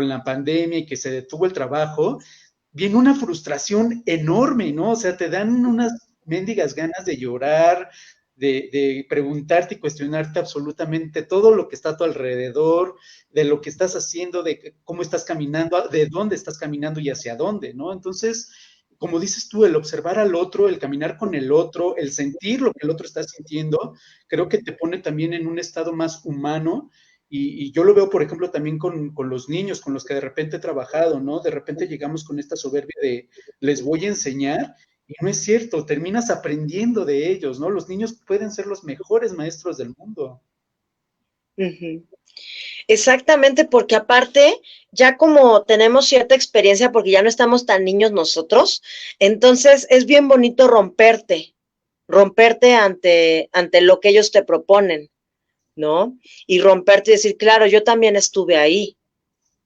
la pandemia y que se detuvo el trabajo, viene una frustración enorme, ¿no? O sea, te dan unas mendigas ganas de llorar, de preguntarte y cuestionarte absolutamente todo lo que está a tu alrededor, de lo que estás haciendo, de cómo estás caminando, de dónde estás caminando y hacia dónde, ¿no? Entonces, como dices tú, el observar al otro, el caminar con el otro, el sentir lo que el otro está sintiendo, creo que te pone también en un estado más humano. Y yo lo veo, por ejemplo, también con los niños, con los que de repente he trabajado, ¿no? De repente llegamos con esta soberbia de les voy a enseñar, y no es cierto, terminas aprendiendo de ellos, ¿no? Los niños pueden ser los mejores maestros del mundo. Ujú. Exactamente, porque aparte, ya como tenemos cierta experiencia, porque ya no estamos tan niños nosotros, entonces es bien bonito romperte ante lo que ellos te proponen, ¿no? Y romperte y decir, claro, yo también estuve ahí,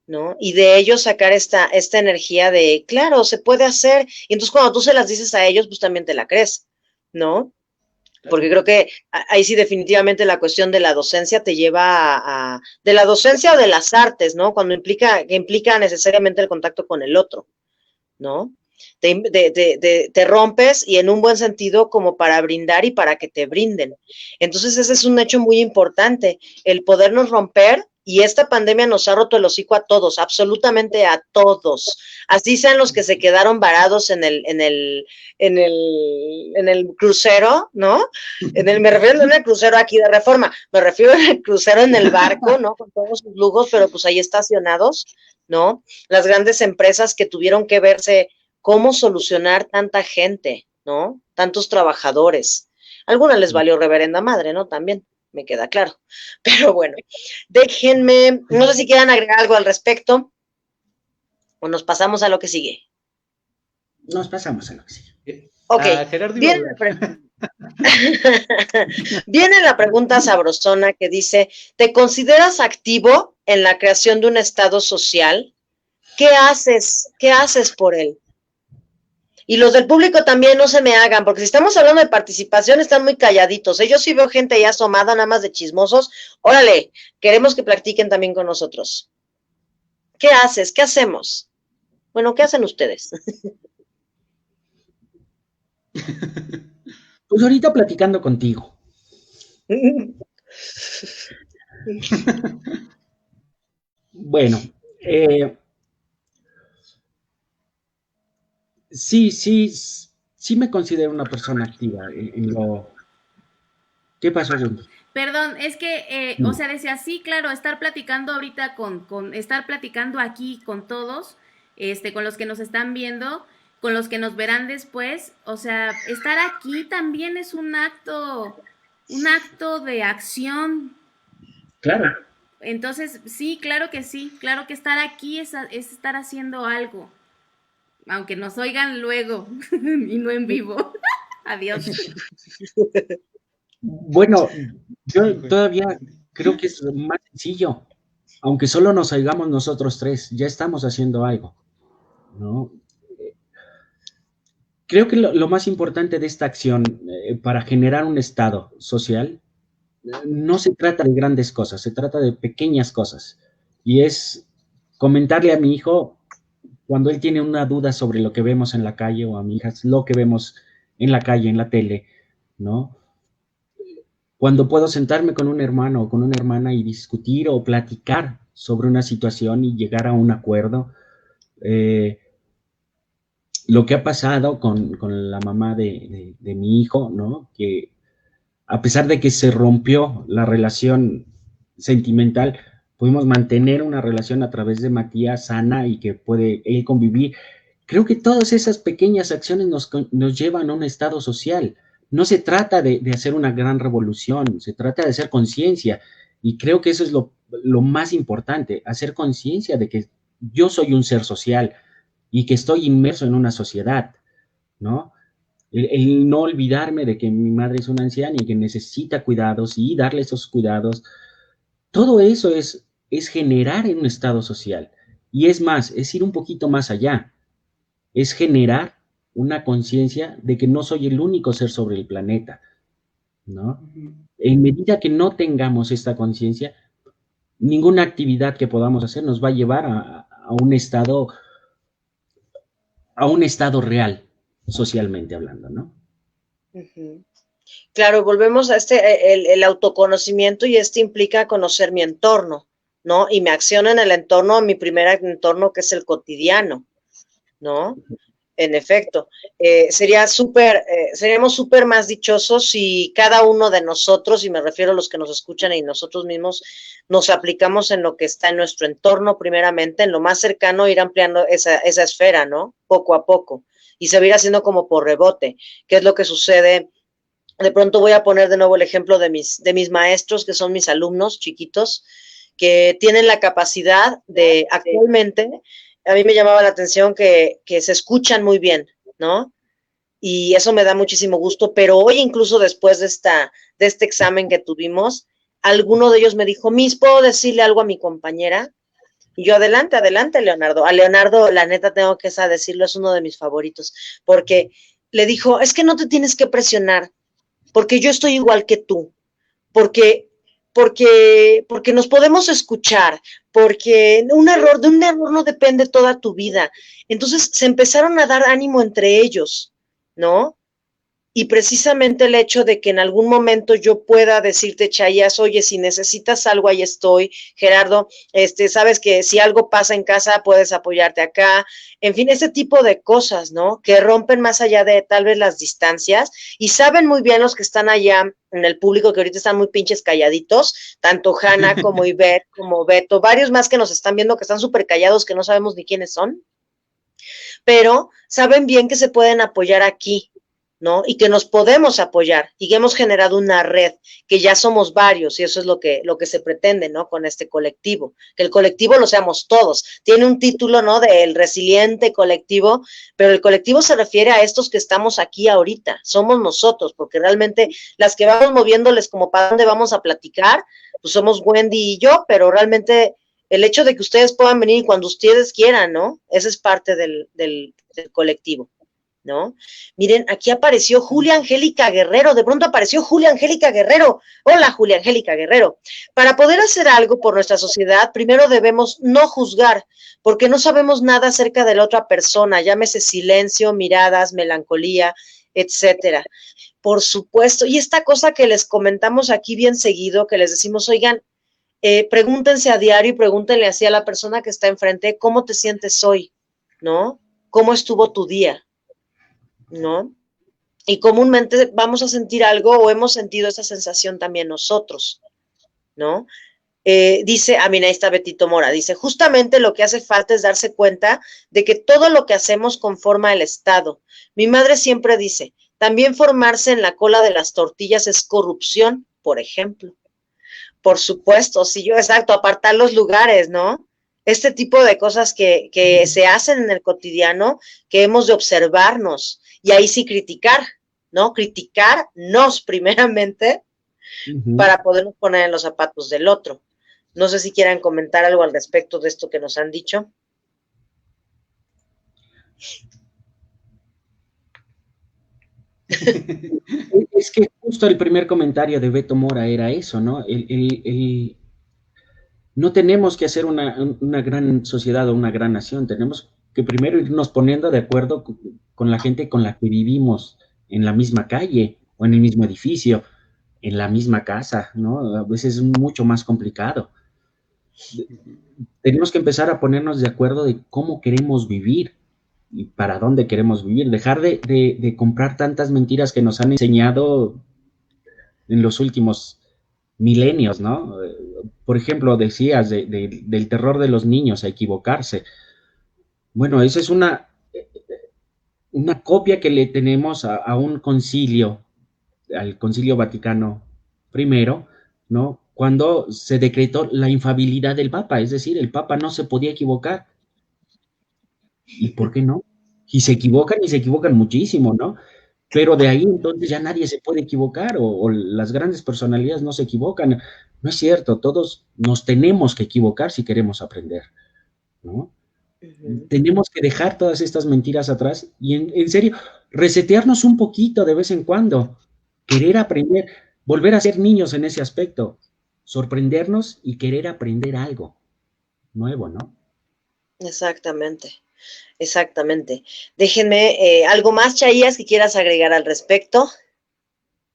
¿no? Y de ellos sacar esta energía de, claro, se puede hacer. Y entonces cuando tú se las dices a ellos, pues también te la crees, ¿no? Claro. Porque creo que ahí sí definitivamente la cuestión de la docencia te lleva de la docencia o de las artes, ¿no? Cuando que implica necesariamente el contacto con el otro, ¿no? Te rompes y en un buen sentido como para brindar y para que te brinden. Entonces ese es un hecho muy importante, el podernos romper, y esta pandemia nos ha roto el hocico a todos, absolutamente a todos. Así sean los que se quedaron varados en el crucero, ¿no? Me refiero en el crucero aquí de Reforma, me refiero en el crucero en el barco, ¿no? Con todos sus lujos, pero pues ahí estacionados, ¿no? Las grandes empresas que tuvieron que verse cómo solucionar tanta gente, ¿no? Tantos trabajadores. A algunas les valió reverenda madre, ¿no? También, me queda claro. Pero bueno, déjenme, no sé si quieran agregar algo al respecto o nos pasamos a lo que sigue. Nos pasamos a lo que sigue. Ok, Gerardo viene viene la pregunta sabrosona que dice, ¿te consideras activo en la creación de un estado social? ¿Qué haces? ¿Qué haces por él? Y los del público también no se me hagan, porque si estamos hablando de participación, están muy calladitos. Yo sí veo gente ahí asomada, nada más de chismosos. Órale, queremos que platiquen también con nosotros. ¿Qué haces? ¿Qué hacemos? Bueno, ¿qué hacen ustedes? Pues ahorita platicando contigo. Bueno, sí me considero una persona activa en lo... ¿Qué pasó, Wendy? Perdón, es que, o sea, decía, sí, claro, estar platicando ahorita estar platicando aquí con todos, con los que nos están viendo, con los que nos verán después, o sea, estar aquí también es un acto de acción. Claro. Entonces, sí, claro que estar aquí es estar haciendo algo, aunque nos oigan luego y no en vivo. Adiós. Bueno, yo todavía creo que es más sencillo. Aunque solo nos oigamos nosotros tres, ya estamos haciendo algo, ¿no? Creo que lo más importante de esta acción para generar un estado social no se trata de grandes cosas, se trata de pequeñas cosas. Y es comentarle a mi hijo cuando él tiene una duda sobre lo que vemos en la calle, o a mi hija lo que vemos en la calle, en la tele, ¿no? cuando puedo sentarme con un hermano o con una hermana y discutir o platicar sobre una situación y llegar a un acuerdo. Lo que ha pasado con la mamá de mi hijo, ¿no? Que a pesar de que se rompió la relación sentimental, pudimos mantener una relación a través de Matías sana y que puede él convivir. Creo que todas esas pequeñas acciones nos llevan a un estado social. No se trata de hacer una gran revolución, se trata de hacer conciencia. Y creo que eso es lo más importante, hacer conciencia de que yo soy un ser social y que estoy inmerso en una sociedad, ¿no? El no olvidarme de que mi madre es una anciana y que necesita cuidados y darle esos cuidados, todo eso es generar en un estado social. Y es más, es ir un poquito más allá, es generar una conciencia de que no soy el único ser sobre el planeta, ¿no? En medida que no tengamos esta conciencia, ninguna actividad que podamos hacer nos va a llevar a un estado real, socialmente hablando, ¿no? Uh-huh. Claro, volvemos a el autoconocimiento, y implica conocer mi entorno, ¿no? Y mi acción en el entorno, mi primer entorno, que es el cotidiano, ¿no? En efecto, seríamos súper más dichosos si cada uno de nosotros, y me refiero a los que nos escuchan y nosotros mismos, nos aplicamos en lo que está en nuestro entorno, primeramente, en lo más cercano, ir ampliando esa esfera, ¿no? Poco a poco, y se va a ir haciendo como por rebote. ¿Qué es lo que sucede? De pronto voy a poner de nuevo el ejemplo de mis maestros, que son mis alumnos chiquitos, que tienen la capacidad de actualmente, a mí me llamaba la atención que se escuchan muy bien, ¿no? Y eso me da muchísimo gusto, pero hoy, incluso después de este examen que tuvimos, alguno de ellos me dijo: Miss, ¿puedo decirle algo a mi compañera? Y yo: adelante, adelante, Leonardo. A Leonardo, la neta, tengo que decirlo, es uno de mis favoritos, porque le dijo: es que no te tienes que presionar, porque yo estoy igual que tú, porque nos podemos escuchar, porque de un error no depende toda tu vida. Entonces se empezaron a dar ánimo entre ellos, ¿no? Y precisamente el hecho de que en algún momento yo pueda decirte, Chayas, oye, si necesitas algo, ahí estoy. Gerardo, sabes que si algo pasa en casa, puedes apoyarte acá. En fin, ese tipo de cosas, ¿no? Que rompen más allá de tal vez las distancias, y saben muy bien los que están allá en el público, que ahorita están muy pinches calladitos, tanto Hanna como Ivette, como Beto, varios más que nos están viendo que están súper callados, que no sabemos ni quiénes son, pero saben bien que se pueden apoyar aquí, ¿no? Y que nos podemos apoyar, y que hemos generado una red, que ya somos varios, y eso es lo que se pretende, ¿no? Con este colectivo, que el colectivo lo seamos todos. Tiene un título, ¿no? Del resiliente colectivo, pero el colectivo se refiere a estos que estamos aquí ahorita, somos nosotros, porque realmente las que vamos moviéndoles como para dónde vamos a platicar, pues somos Wendy y yo, pero realmente el hecho de que ustedes puedan venir cuando ustedes quieran, ¿no? Esa es parte del colectivo, ¿no? Miren, aquí apareció Julia Angélica Guerrero, de pronto apareció Julia Angélica Guerrero. Hola, Julia Angélica Guerrero. Para poder hacer algo por nuestra sociedad, primero debemos no juzgar, porque no sabemos nada acerca de la otra persona, llámese silencio, miradas, melancolía, etcétera. Por supuesto, y esta cosa que les comentamos aquí bien seguido, que les decimos: oigan, pregúntense a diario y pregúntenle así a la persona que está enfrente, ¿cómo te sientes hoy? ¿No? ¿Cómo estuvo tu día? ¿No? Y comúnmente vamos a sentir algo, o hemos sentido esa sensación también nosotros, ¿no? Dice, mira, ahí está Betito Mora, dice: justamente lo que hace falta es darse cuenta de que todo lo que hacemos conforma el Estado. Mi madre siempre dice, también formarse en la cola de las tortillas es corrupción, por ejemplo. Por supuesto, sí, yo, exacto, apartar los lugares, ¿no? Este tipo de cosas que se hacen en el cotidiano, que hemos de observarnos, y ahí sí criticar, ¿no? Criticarnos primeramente, para podernos poner en los zapatos del otro. No sé si quieran comentar algo al respecto de esto que nos han dicho. Es que justo el primer comentario de Beto Mora era eso, ¿no? No tenemos que hacer una gran sociedad o una gran nación, tenemos que primero irnos poniendo de acuerdo con la gente con la que vivimos en la misma calle o en el mismo edificio. en la misma casa, ¿no? A veces es mucho más complicado. Tenemos que empezar a ponernos de acuerdo de cómo queremos vivir y para dónde queremos vivir, dejar de comprar tantas mentiras que nos han enseñado en los últimos milenios, ¿no? Por ejemplo, decías del terror de los niños a equivocarse. Bueno, esa es una copia que le tenemos a un concilio, al Concilio Vaticano I, ¿no? Cuando se decretó la infalibilidad del Papa, es decir, el Papa no se podía equivocar. ¿Y por qué no? Y se equivocan muchísimo, ¿no? Pero de ahí entonces ya nadie se puede equivocar o las grandes personalidades no se equivocan. No es cierto, todos nos tenemos que equivocar si queremos aprender, ¿no? Tenemos que dejar todas estas mentiras atrás y en serio, resetearnos un poquito de vez en cuando, querer aprender, volver a ser niños en ese aspecto, sorprendernos y querer aprender algo nuevo, ¿no? Exactamente, exactamente. Déjenme, ¿algo más, Chaías, que quieras agregar al respecto?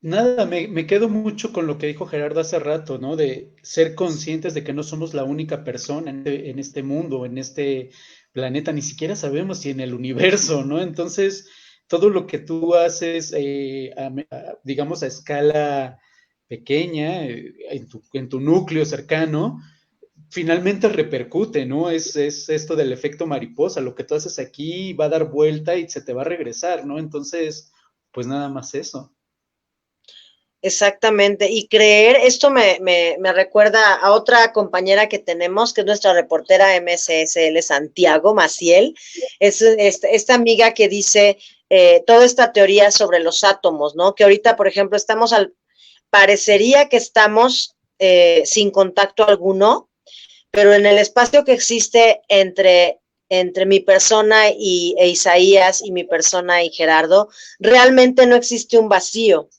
Nada, me quedo mucho con lo que dijo Gerardo hace rato, ¿no? De ser conscientes de que no somos la única persona en este mundo, en este planeta, ni siquiera sabemos si en el universo, ¿no? Entonces, todo lo que tú haces, digamos, a escala pequeña, en tu núcleo cercano, finalmente repercute, ¿no? Es esto del efecto mariposa, lo que tú haces aquí va a dar vuelta y se te va a regresar, ¿no? Entonces, pues nada más eso. Exactamente, y creer, esto me recuerda a otra compañera que tenemos, que es nuestra reportera MSSL, Santiago Maciel, es esta amiga que dice toda esta teoría sobre los átomos, ¿no? Que ahorita, por ejemplo, parecería que estamos sin contacto alguno, pero en el espacio que existe entre mi persona e Isaías y mi persona y Gerardo, realmente no existe un vacío,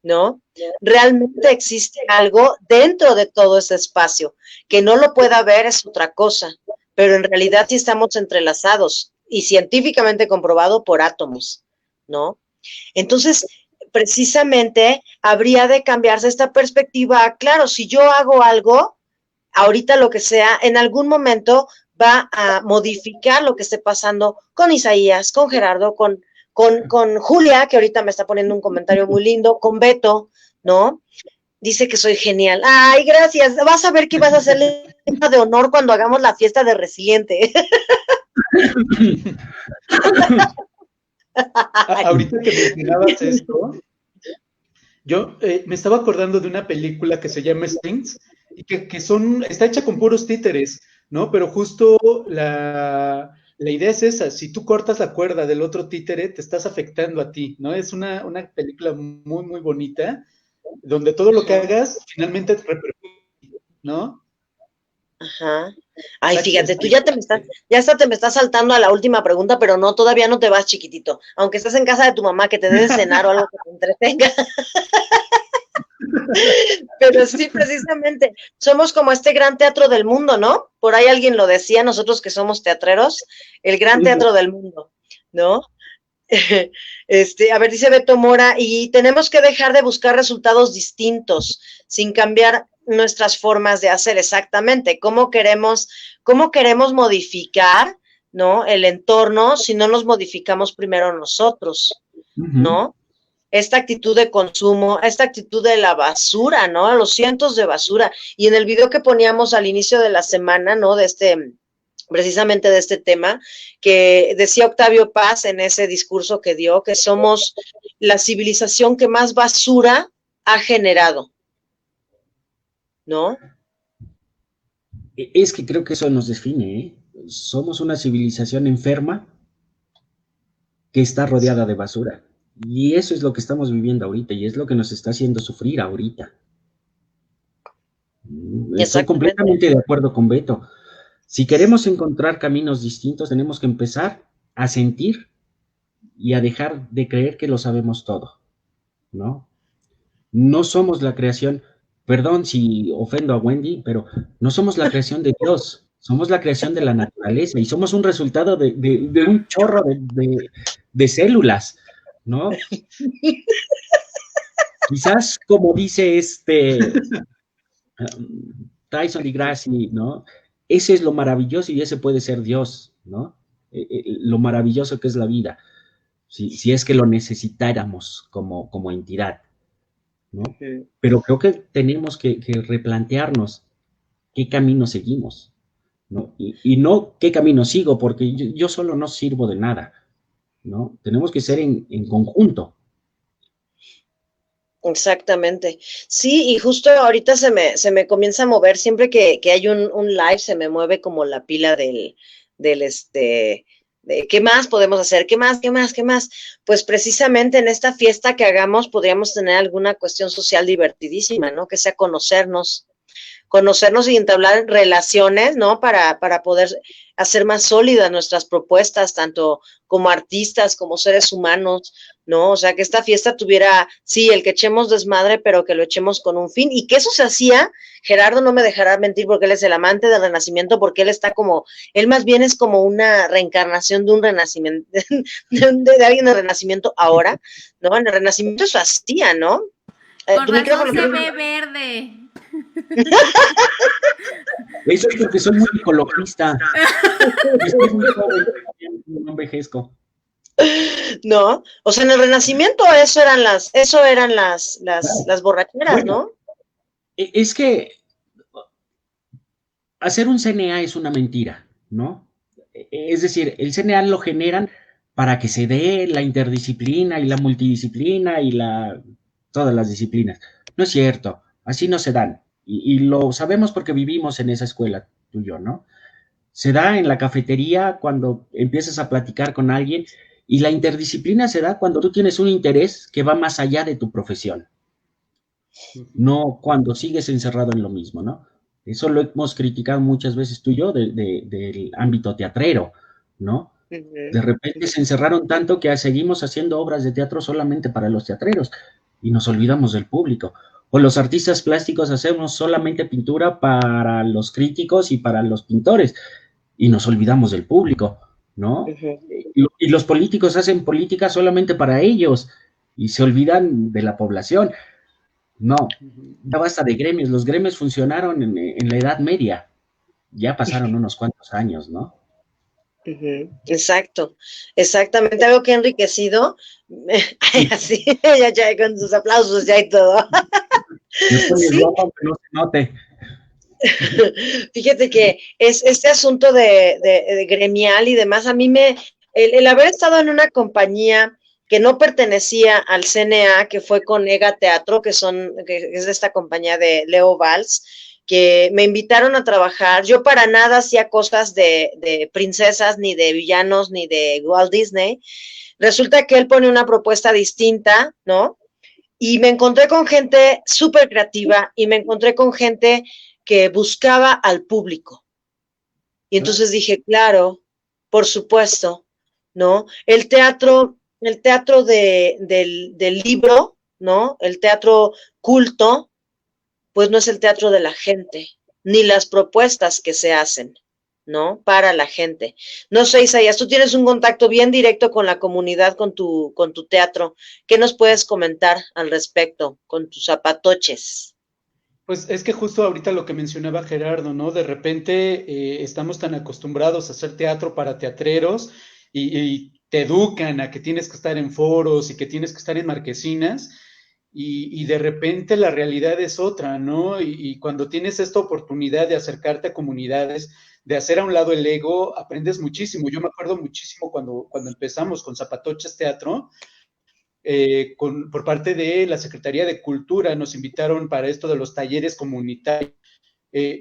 ¿no? Realmente existe algo dentro de todo ese espacio. Que no lo pueda ver es otra cosa, pero en realidad sí estamos entrelazados y científicamente comprobado por átomos, ¿no? Entonces, precisamente habría de cambiarse esta perspectiva. Claro, si yo hago algo, ahorita lo que sea, en algún momento va a modificar lo que esté pasando con Isaías, con Gerardo, con Julia, que ahorita me está poniendo un comentario muy lindo, con Beto, ¿no? Dice que soy genial. Ay, gracias. Vas a ver que vas a hacerle de honor cuando hagamos la fiesta de Resiliente. Ahorita que mencionabas esto, yo me estaba acordando de una película que se llama Strings, y que está hecha con puros títeres, ¿no? Pero justo la idea es esa, si tú cortas la cuerda del otro títere, te estás afectando a ti, ¿no? Es una película muy, muy bonita, donde todo lo que hagas finalmente te repercute, ¿no? Ajá. Ay, fíjate, tú ya te me estás saltando a la última pregunta, pero no, todavía no te vas, chiquitito. Aunque estés en casa de tu mamá, que te dé de cenar o algo que te entretenga. Pero sí, precisamente, somos como este gran teatro del mundo, ¿no? Por ahí alguien lo decía, nosotros que somos teatreros, el gran teatro del mundo, ¿no? A ver, dice Beto Mora, y tenemos que dejar de buscar resultados distintos, sin cambiar nuestras formas de hacer, exactamente. ¿Cómo queremos modificar, ¿no? El entorno si no nos modificamos primero nosotros, ¿no? Esta actitud de consumo, esta actitud de la basura, ¿no? Los cientos de basura. Y en el video que poníamos al inicio de la semana, ¿no? Precisamente de este tema, que decía Octavio Paz en ese discurso que dio, que somos la civilización que más basura ha generado, ¿no? Es que creo que eso nos define, ¿eh? Somos una civilización enferma que está rodeada de basura. Y eso es lo que estamos viviendo ahorita y es lo que nos está haciendo sufrir ahorita. Estoy completamente de acuerdo con Beto. Si queremos encontrar caminos distintos, tenemos que empezar a sentir y a dejar de creer que lo sabemos todo, ¿no? No somos la creación, perdón si ofendo a Wendy, pero no somos la creación de Dios, somos la creación de la naturaleza y somos un resultado de un chorro de células, ¿no? Quizás como dice Tyson deGrasse, ¿no? Ese es lo maravilloso y ese puede ser Dios, ¿no? Lo maravilloso que es la vida, si es que lo necesitáramos como entidad, ¿no? Pero creo que tenemos que replantearnos qué camino seguimos, ¿no? Y no qué camino sigo, porque yo solo no sirvo de nada, ¿no? Tenemos que ser en conjunto. Exactamente. Sí, y justo ahorita se me comienza a mover, siempre que hay un live, se me mueve como la pila de qué más podemos hacer, qué más, qué más, qué más. Pues precisamente en esta fiesta que hagamos podríamos tener alguna cuestión social divertidísima, ¿no? Que sea conocernos y entablar relaciones, ¿no? Para poder hacer más sólidas nuestras propuestas, tanto como artistas, como seres humanos, ¿no? O sea, que esta fiesta tuviera, sí, el que echemos desmadre, pero que lo echemos con un fin. Y que eso se hacía, Gerardo no me dejará mentir porque él es el amante del Renacimiento, porque él está como, él más bien es como una reencarnación de un Renacimiento, de alguien del Renacimiento ahora, ¿no? En el Renacimiento eso hacía, ¿no? Con Tu razón micrófono. se ve verde. Eso es porque soy muy ecologista. Estoy muy joven, no envejezco. No, o sea, en el Renacimiento eso eran las borracheras, Bueno, ¿no? es que hacer un CNA es una mentira, ¿no? Es decir, el CNA lo generan para que se dé la interdisciplina y la multidisciplina y todas las disciplinas. No es cierto, así no se dan. Y lo sabemos porque vivimos en esa escuela, tú y yo, ¿no? Se da en la cafetería cuando empiezas a platicar con alguien y la interdisciplina se da cuando tú tienes un interés que va más allá de tu profesión, no cuando sigues encerrado en lo mismo, ¿no? Eso lo hemos criticado muchas veces tú y yo del ámbito teatrero, ¿no? De repente se encerraron tanto que seguimos haciendo obras de teatro solamente para los teatreros y nos olvidamos del público. O los artistas plásticos hacemos solamente pintura para los críticos y para los pintores y nos olvidamos del público, ¿no? Y los políticos hacen política solamente para ellos y se olvidan de la población. No, ya basta de gremios. Los gremios funcionaron en la Edad Media. Ya pasaron unos cuantos años, ¿no? Exacto, exactamente, algo que ha enriquecido, así, ya con sus aplausos ya y todo. Me pones Sí, ropa aunque no se note. fíjate que es este asunto de gremial y demás, a mí el haber estado en una compañía que no pertenecía al CNA, que fue con EGA Teatro, que es de esta compañía de Leo Valls, que me invitaron a trabajar. Yo para nada hacía cosas de princesas, ni de villanos, ni de Walt Disney. Resulta que él pone una propuesta distinta, ¿no? Y me encontré con gente súper creativa y me encontré con gente que buscaba al público. Y entonces dije, claro, por supuesto, ¿no? El teatro del libro, ¿no? El teatro culto, pues no es el teatro de la gente, ni las propuestas que se hacen, ¿no? Para la gente. No sé, Isaías, tú tienes un contacto bien directo con la comunidad, con tu teatro. ¿Qué nos puedes comentar al respecto con tus zapatoches? Pues es que justo ahorita lo que mencionaba Gerardo, ¿no? De repente estamos tan acostumbrados a hacer teatro para teatreros y te educan a que tienes que estar en foros y que tienes que estar en marquesinas y de repente la realidad es otra, ¿no? Y cuando tienes esta oportunidad de acercarte a comunidades, de hacer a un lado el ego, aprendes muchísimo. Yo me acuerdo muchísimo cuando empezamos con Zapatoches Teatro, por parte de la Secretaría de Cultura, nos invitaron para esto de los talleres comunitarios.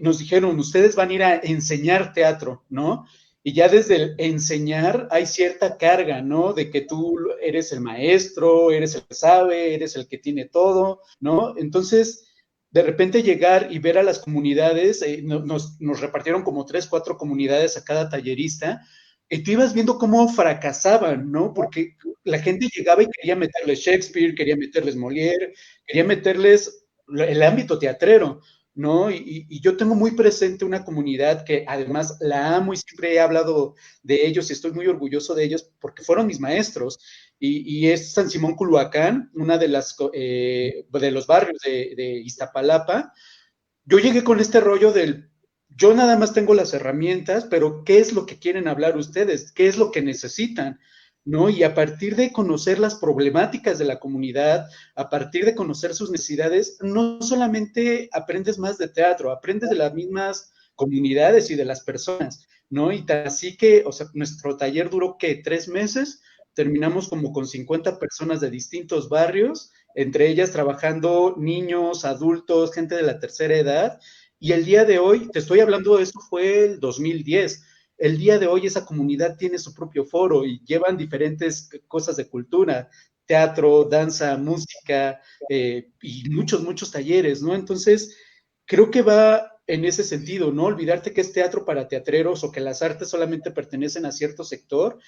Nos dijeron, ustedes van a ir a enseñar teatro, ¿no? Y ya desde el enseñar hay cierta carga, ¿no? De que tú eres el maestro, eres el que sabe, eres el que tiene todo, ¿no? Entonces, de repente llegar y ver a las comunidades, nos repartieron como 3, 4 comunidades a cada tallerista, y tú ibas viendo cómo fracasaban, ¿no? Porque la gente llegaba y quería meterles Shakespeare, quería meterles Molière, quería meterles el ámbito teatrero, ¿no? Y yo tengo muy presente una comunidad que además la amo y siempre he hablado de ellos y estoy muy orgulloso de ellos porque fueron mis maestros. y es San Simón Culhuacán, una de los barrios de Iztapalapa. Yo llegué con este rollo yo nada más tengo las herramientas, pero ¿qué es lo que quieren hablar ustedes? ¿Qué es lo que necesitan? ¿No? Y a partir de conocer las problemáticas de la comunidad, a partir de conocer sus necesidades, no solamente aprendes más de teatro, aprendes de las mismas comunidades y de las personas, ¿no? Y así que, o sea, nuestro taller duró, ¿qué? 3 meses, terminamos como con 50 personas de distintos barrios, entre ellas trabajando niños, adultos, gente de la tercera edad, y el día de hoy, te estoy hablando, eso fue el 2010, el día de hoy esa comunidad tiene su propio foro y llevan diferentes cosas de cultura, teatro, danza, música, y muchos talleres, ¿no? Entonces, creo que va en ese sentido, ¿no? Olvidarte que es teatro para teatreros o que las artes solamente pertenecen a cierto sector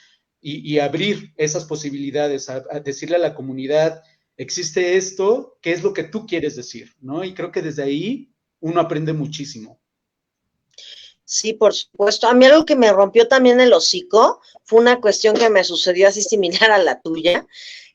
y abrir esas posibilidades, a decirle a la comunidad, existe esto, ¿qué es lo que tú quieres decir? ¿No? Y creo que desde ahí uno aprende muchísimo. Sí, por supuesto. A mí algo que me rompió también el hocico fue una cuestión que me sucedió así similar a la tuya.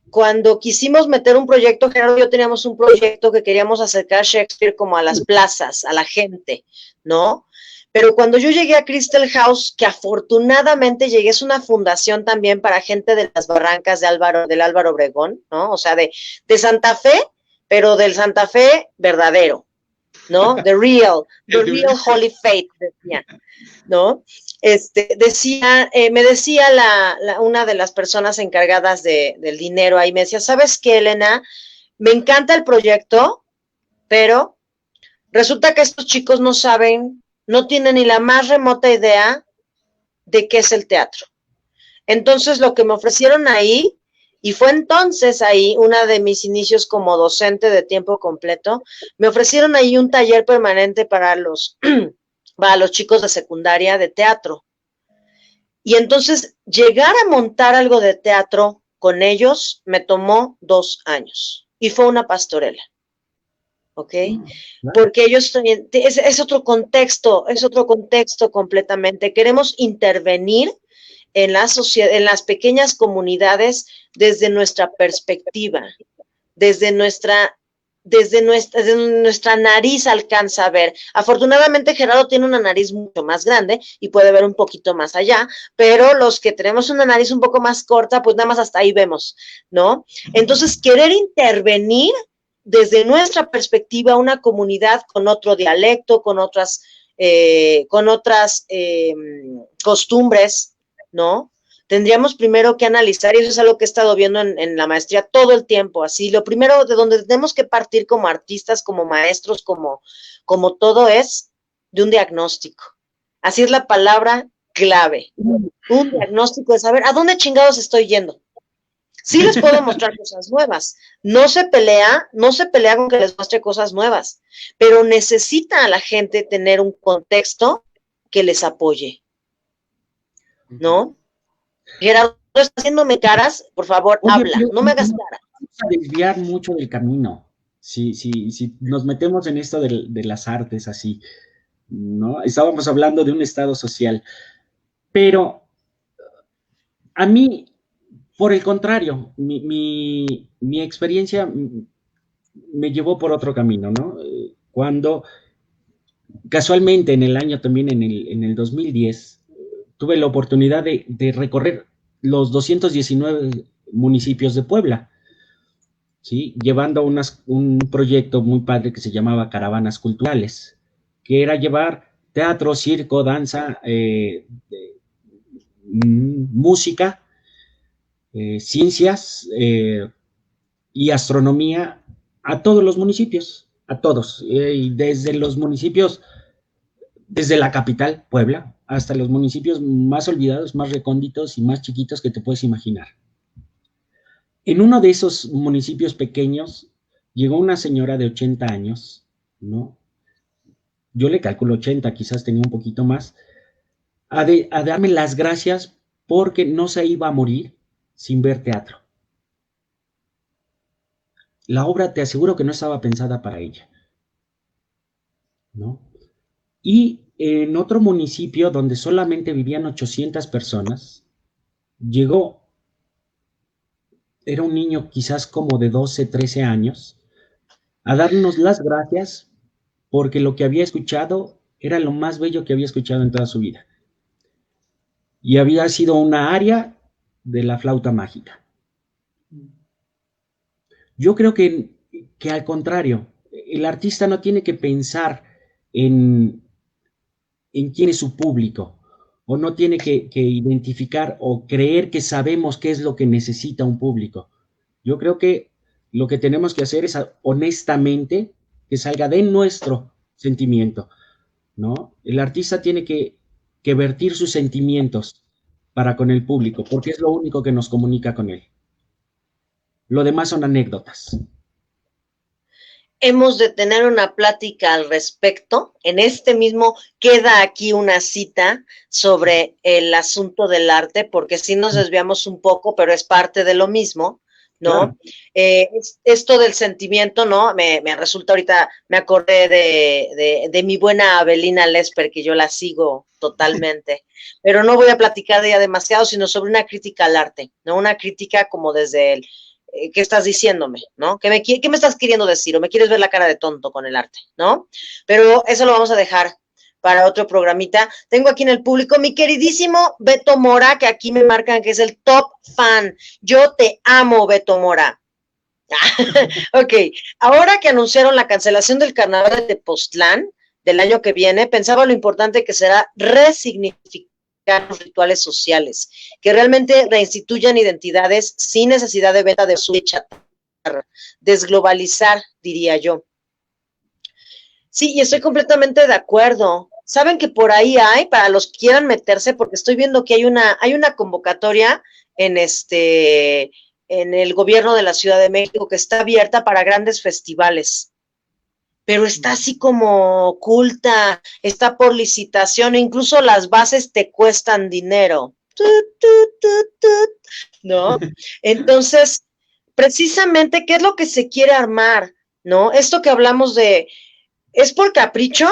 Cuando quisimos meter un proyecto, Gerardo y yo teníamos un proyecto que queríamos acercar Shakespeare como a las plazas, a la gente, ¿no? Pero cuando yo llegué a Crystal House, que afortunadamente llegué, es una fundación también para gente de las barrancas del Álvaro Obregón, ¿no? O sea, de Santa Fe, pero del Santa Fe verdadero, ¿no? The real holy faith, decía, ¿no? Me decía una de las personas encargadas del dinero ahí, me decía, ¿sabes qué, Elena? Me encanta el proyecto, pero resulta que estos chicos no saben, no tienen ni la más remota idea de qué es el teatro. Entonces, lo que me ofrecieron ahí, y fue entonces ahí una de mis inicios como docente de tiempo completo, me ofrecieron ahí un taller permanente para los chicos de secundaria de teatro. Y entonces llegar a montar algo de teatro con ellos me tomó 2 años y fue una pastorela. ¿Ok? Porque ellos también, es otro contexto completamente. Queremos intervenir en la sociedad, en las pequeñas comunidades desde nuestra perspectiva, desde nuestra nariz alcanza a ver. Afortunadamente Gerardo tiene una nariz mucho más grande y puede ver un poquito más allá, pero los que tenemos una nariz un poco más corta, pues nada más hasta ahí vemos, ¿no? Entonces, querer intervenir desde nuestra perspectiva una comunidad con otro dialecto, con otras costumbres, ¿no? Tendríamos primero que analizar, y eso es algo que he estado viendo en la maestría todo el tiempo, así, lo primero de donde tenemos que partir como artistas, como maestros, como todo es de un diagnóstico. Así es la palabra clave, un diagnóstico de saber a dónde chingados estoy yendo. Sí les puedo mostrar cosas nuevas, no se pelea con que les muestre cosas nuevas, pero necesita a la gente tener un contexto que les apoye, ¿no? Gerardo, está haciéndome caras, por favor, Oye, habla, no me hagas cara. Vamos a desviar mucho del camino. Si nos metemos en esto de las artes así, ¿no? Estábamos hablando de un estado social, pero a mí, por el contrario, mi experiencia me llevó por otro camino, ¿no? Cuando casualmente en el año también, en el 2010, tuve la oportunidad de recorrer los 219 municipios de Puebla, ¿sí? Llevando un proyecto muy padre que se llamaba Caravanas Culturales, que era llevar teatro, circo, danza, música, ciencias y astronomía a todos los municipios, a todos, y desde los municipios, desde la capital, Puebla, hasta los municipios más olvidados, más recónditos y más chiquitos que te puedes imaginar. En uno de esos municipios pequeños llegó una señora de 80 años, ¿no? Yo le calculo 80, quizás tenía un poquito más, a darme las gracias porque no se iba a morir sin ver teatro. La obra, te aseguro que no estaba pensada para ella, ¿no? Y en otro municipio donde solamente vivían 800 personas, llegó era un niño quizás como de 12, 13 años, a darnos las gracias porque lo que había escuchado era lo más bello que había escuchado en toda su vida. Y había sido una aria de la flauta mágica. Yo creo que al contrario, el artista no tiene que pensar en, en quién es su público, o no tiene que identificar o creer que sabemos qué es lo que necesita un público. Yo creo que lo que tenemos que hacer es honestamente que salga de nuestro sentimiento, ¿no? El artista tiene que vertir sus sentimientos para con el público, porque es lo único que nos comunica con él. Lo demás son anécdotas. Hemos de tener una plática al respecto. En este mismo queda aquí una cita sobre el asunto del arte, porque sí nos desviamos un poco, pero es parte de lo mismo, ¿no? Claro. Esto del sentimiento, ¿no? Me resulta ahorita, me acordé de mi buena Abelina Lesper, que yo la sigo totalmente, pero no voy a platicar de ella demasiado, sino sobre una crítica al arte, ¿no? Una crítica como desde el ¿qué estás diciéndome? ¿No? ¿Qué me estás queriendo decir? ¿O me quieres ver la cara de tonto con el arte? ¿No? Pero eso lo vamos a dejar para otro programita. Tengo aquí en el público mi queridísimo Beto Mora, que aquí me marcan que es el top fan. Yo te amo, Beto Mora. Ok, ahora que anunciaron la cancelación del carnaval de Tepoztlán del año que viene, pensaba lo importante que será resignificar los rituales sociales, que realmente reinstituyan identidades sin necesidad de venta de su chatarra, desglobalizar, diría yo. Sí, y estoy completamente de acuerdo. Saben que por ahí hay, para los que quieran meterse, porque estoy viendo que hay una convocatoria en el gobierno de la Ciudad de México que está abierta para grandes festivales, pero está así como oculta, está por licitación, e incluso las bases te cuestan dinero, ¿no? Entonces, precisamente, ¿qué es lo que se quiere armar? ¿No? Esto que hablamos ¿es por capricho?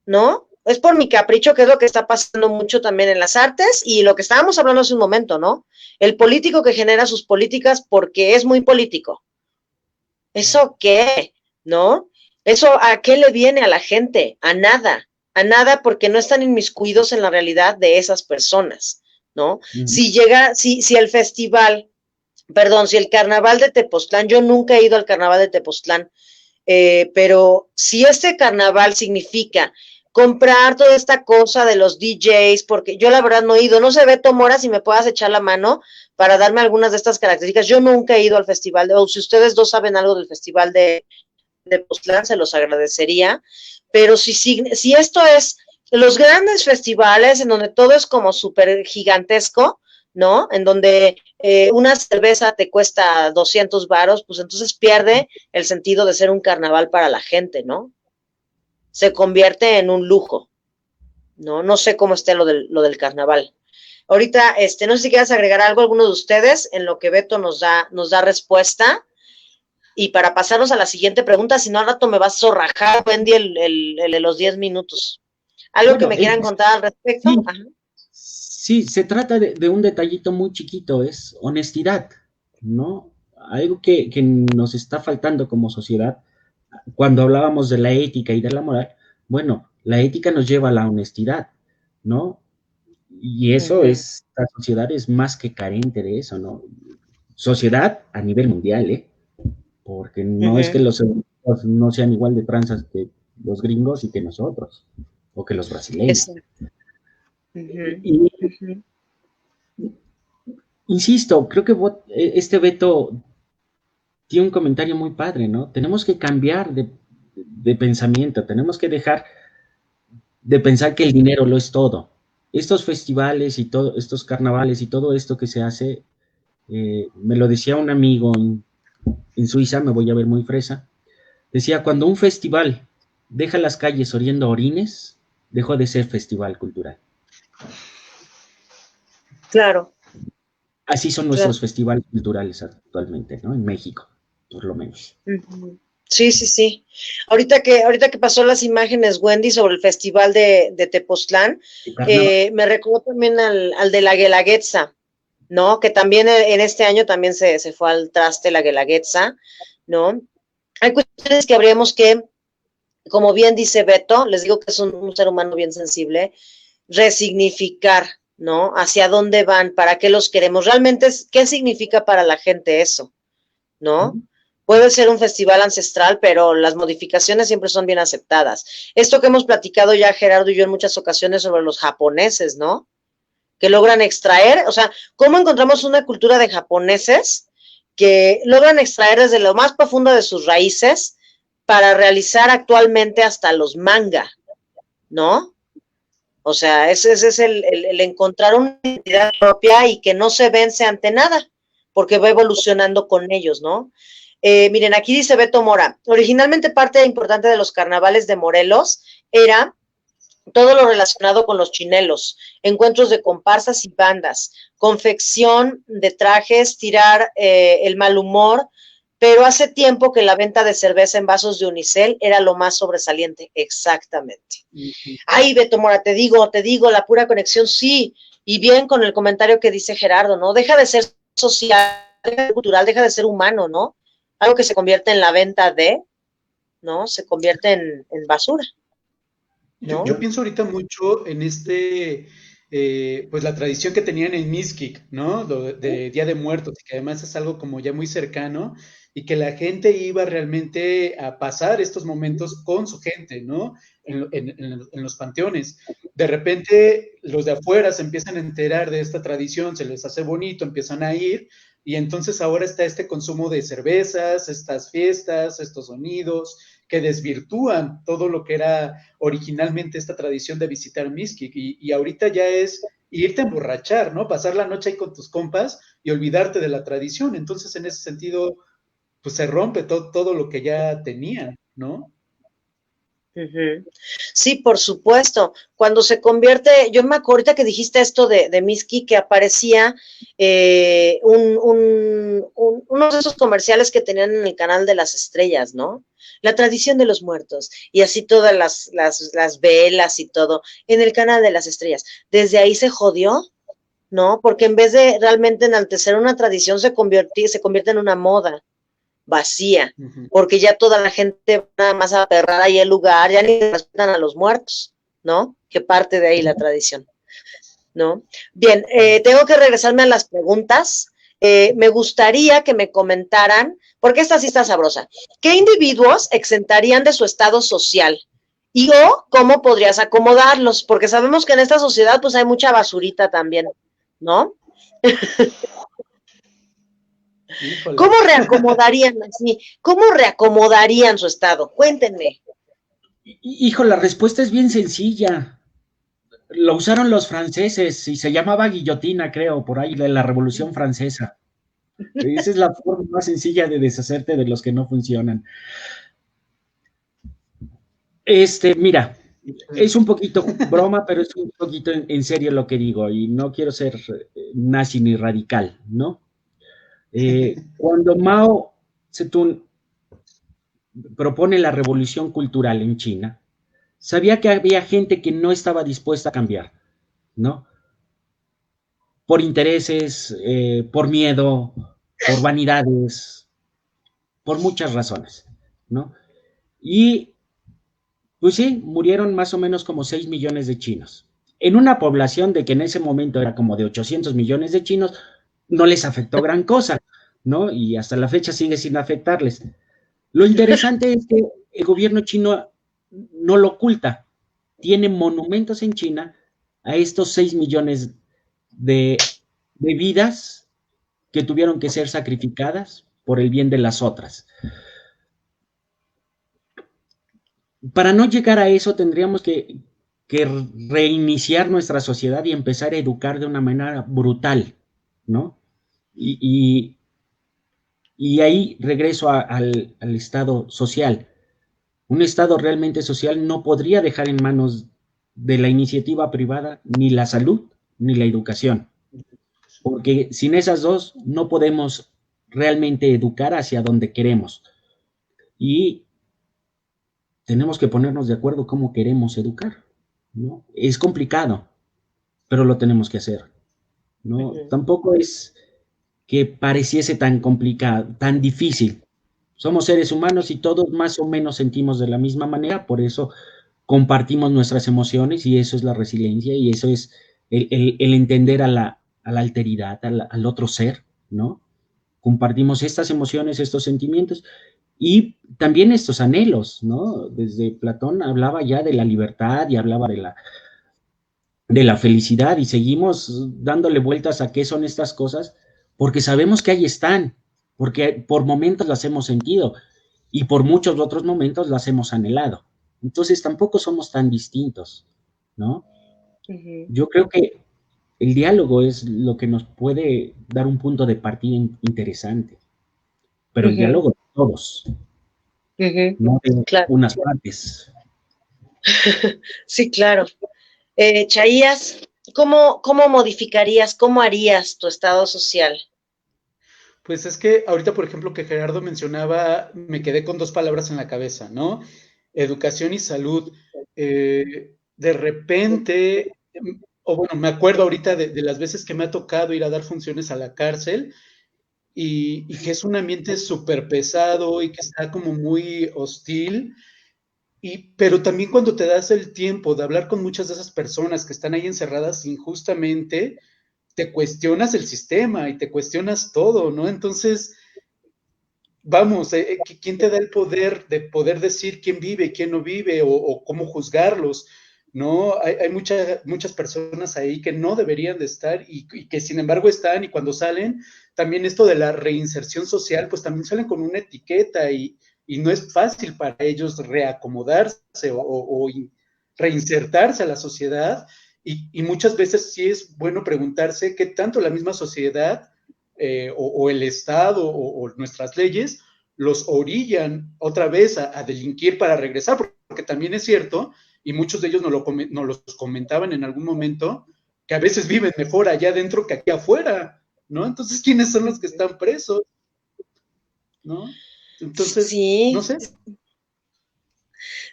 ¿No? Es por mi capricho, que es lo que está pasando mucho también en las artes, y lo que estábamos hablando hace un momento, ¿no? El político que genera sus políticas porque es muy político. ¿Eso qué? ¿No? ¿Eso a qué le viene a la gente? A nada porque no están inmiscuidos en la realidad de esas personas, ¿no? Uh-huh. Si el festival, si el carnaval de Tepoztlán, yo nunca he ido al carnaval de Tepoztlán, pero si este carnaval significa comprar toda esta cosa de los DJs, porque yo la verdad no he ido, no sé, Beto Mora, si me puedas echar la mano para darme algunas de estas características. Yo nunca he ido al festival, o si ustedes dos saben algo del festival de Tepoztlán, se los agradecería, pero si esto es los grandes festivales en donde todo es como súper gigantesco, ¿no? En donde una cerveza te cuesta 200 varos, pues entonces pierde el sentido de ser un carnaval para la gente, ¿no? Se convierte en un lujo, ¿no? No sé cómo esté lo del carnaval. Ahorita, no sé si quieras agregar algo, alguno de ustedes, en lo que Beto nos da respuesta. Y para pasarnos a la siguiente pregunta, si no al rato me vas a zorrajar, Wendy, el de los 10 minutos. ¿Algo que me quieran contar al respecto? Sí, ajá. Sí, se trata de un detallito muy chiquito, es honestidad, ¿no? Algo que nos está faltando como sociedad. Cuando hablábamos de la ética y de la moral, bueno, la ética nos lleva a la honestidad, ¿no? Y eso es, la sociedad es más que carente de eso, ¿no? Sociedad a nivel mundial, ¿eh? Porque no es que los europeos no sean igual de tranzas que los gringos y que nosotros, o que los brasileños. Insisto, creo que este Beto tiene un comentario muy padre, ¿no? Tenemos que cambiar de pensamiento, tenemos que dejar de pensar que el dinero lo es todo. Estos festivales y estos carnavales y todo esto que se hace, me lo decía un amigo en Suiza, me voy a ver muy fresa, decía, cuando un festival deja las calles oliendo a orines, dejó de ser festival cultural. Claro. Así son nuestros festivales culturales actualmente, ¿no? En México, por lo menos. Sí, sí, sí. Ahorita que pasó las imágenes, Wendy, sobre el festival de Tepoztlán, me recordó también al de la Guelaguetza, ¿no? Que también en este año también se fue al traste la Guelaguetza, ¿no? Hay cuestiones que habríamos que, como bien dice Beto, les digo que es un ser humano bien sensible, resignificar, ¿no? Hacia dónde van, para qué los queremos. Realmente, ¿qué significa para la gente eso? ¿No? Puede ser un festival ancestral, pero las modificaciones siempre son bien aceptadas. Esto que hemos platicado ya Gerardo y yo en muchas ocasiones sobre los japoneses, ¿no? Que logran extraer, o sea, ¿cómo encontramos una cultura de japoneses que logran extraer desde lo más profundo de sus raíces para realizar actualmente hasta los manga, ¿no? O sea, ese es el encontrar una identidad propia y que no se vence ante nada, porque va evolucionando con ellos, ¿no? Miren, aquí dice Beto Mora, originalmente parte importante de los carnavales de Morelos era todo lo relacionado con los chinelos, encuentros de comparsas y bandas, confección de trajes, tirar el mal humor, pero hace tiempo que la venta de cerveza en vasos de unicel era lo más sobresaliente, exactamente. Ay, Beto Mora, te digo, la pura conexión, sí, y bien con el comentario que dice Gerardo, ¿no? Deja de ser social, deja de ser cultural, deja de ser humano, ¿no? Algo que se convierte en la venta de, ¿no? Se convierte en basura. ¿No? Yo pienso ahorita mucho en pues la tradición que tenían en Mixquic, ¿no? Lo de Día de Muertos, que además es algo como ya muy cercano y que la gente iba realmente a pasar estos momentos con su gente, ¿no? En los panteones. De repente los de afuera se empiezan a enterar de esta tradición, se les hace bonito, empiezan a ir y entonces ahora está este consumo de cervezas, estas fiestas, estos sonidos que desvirtúan todo lo que era originalmente esta tradición de visitar Mixquic y ahorita ya es irte a emborrachar, ¿no? Pasar la noche ahí con tus compas y olvidarte de la tradición. Entonces, en ese sentido, pues se rompe todo lo que ya tenían, ¿no? Sí, por supuesto. Cuando se convierte, yo me acuerdo ahorita que dijiste esto de Miski, que aparecía uno de esos comerciales que tenían en el canal de las estrellas, ¿no? La tradición de los muertos, y así todas las velas y todo, en el canal de las estrellas. Desde ahí se jodió, ¿no? Porque en vez de realmente enaltecer una tradición, se convierte en una moda vacía, porque ya toda la gente nada más a aperrar ahí el lugar, ya ni respetan a los muertos, ¿no? Que parte de ahí la tradición, ¿no? Bien, tengo que regresarme a las preguntas. Me gustaría que me comentaran, porque esta sí está sabrosa, ¿qué individuos exentarían de su estado social? Y o cómo podrías acomodarlos, porque sabemos que en esta sociedad pues hay mucha basurita también, ¿no? Híjole. ¿Cómo reacomodarían así? ¿Cómo reacomodarían su estado? Cuéntenme. Hijo, la respuesta es bien sencilla. Lo usaron los franceses y se llamaba guillotina, creo, por ahí, de la Revolución Francesa. Esa es la forma más sencilla de deshacerte de los que no funcionan. Mira, es un poquito broma, pero es un poquito en serio lo que digo, y no quiero ser nazi ni radical, ¿no? Cuando Mao Zedong propone la revolución cultural en China, sabía que había gente que no estaba dispuesta a cambiar, ¿no? Por intereses, por miedo, por vanidades, por muchas razones, ¿no? Y, pues sí, murieron más o menos como 6 millones de chinos. En una población de que en ese momento era como de 800 millones de chinos, no les afectó gran cosa, ¿no? Y hasta la fecha sigue sin afectarles. Lo interesante es que el gobierno chino no lo oculta. Tiene monumentos en China a estos 6 millones de vidas que tuvieron que ser sacrificadas por el bien de las otras. Para no llegar a eso tendríamos que reiniciar nuestra sociedad y empezar a educar de una manera brutal, ¿no? Y ahí regreso al estado social. Un estado realmente social no podría dejar en manos de la iniciativa privada ni la salud ni la educación, porque sin esas dos no podemos realmente educar hacia donde queremos. Y tenemos que ponernos de acuerdo cómo queremos educar, ¿no? Es complicado, pero lo tenemos que hacer. ¿no? Tampoco es que pareciese tan complicado, tan difícil. Somos seres humanos y todos más o menos sentimos de la misma manera, por eso compartimos nuestras emociones y eso es la resiliencia y eso es el entender a la alteridad, al otro ser, ¿no? Compartimos estas emociones, estos sentimientos y también estos anhelos, ¿no? Desde Platón hablaba ya de la libertad y hablaba de la felicidad y seguimos dándole vueltas a qué son estas cosas porque sabemos que ahí están, porque por momentos las hemos sentido y por muchos otros momentos las hemos anhelado. Entonces tampoco somos tan distintos, ¿no? Yo creo que el diálogo es lo que nos puede dar un punto de partida interesante, pero el diálogo de todos, no de Claro, unas partes. sí, claro. Chaías, ¿cómo modificarías, cómo harías tu estado social? Pues es que ahorita, por ejemplo, que Gerardo mencionaba, me quedé con dos palabras en la cabeza, ¿no? Educación y salud. De repente, o bueno, me acuerdo ahorita de las veces que me ha tocado ir a dar funciones a la cárcel y que es un ambiente súper pesado y que está como muy hostil. Pero también cuando te das el tiempo de hablar con muchas de esas personas que están ahí encerradas injustamente, te cuestionas el sistema y te cuestionas todo, ¿no? Entonces, vamos, ¿quién te da el poder de poder decir quién vive, quién no vive o cómo juzgarlos? ¿No? Hay muchas personas ahí que no deberían de estar y que sin embargo están y cuando salen, también esto de la reinserción social, pues también salen con una etiqueta y no es fácil para ellos reacomodarse o reinsertarse a la sociedad y muchas veces sí es bueno preguntarse qué tanto la misma sociedad o el Estado o nuestras leyes los orillan otra vez a delinquir para regresar, porque también es cierto, y muchos de ellos nos los comentaban en algún momento, que a veces viven mejor allá adentro que aquí afuera, ¿no? Entonces, ¿quiénes son los que están presos? ¿No? Entonces, no Sí. sé.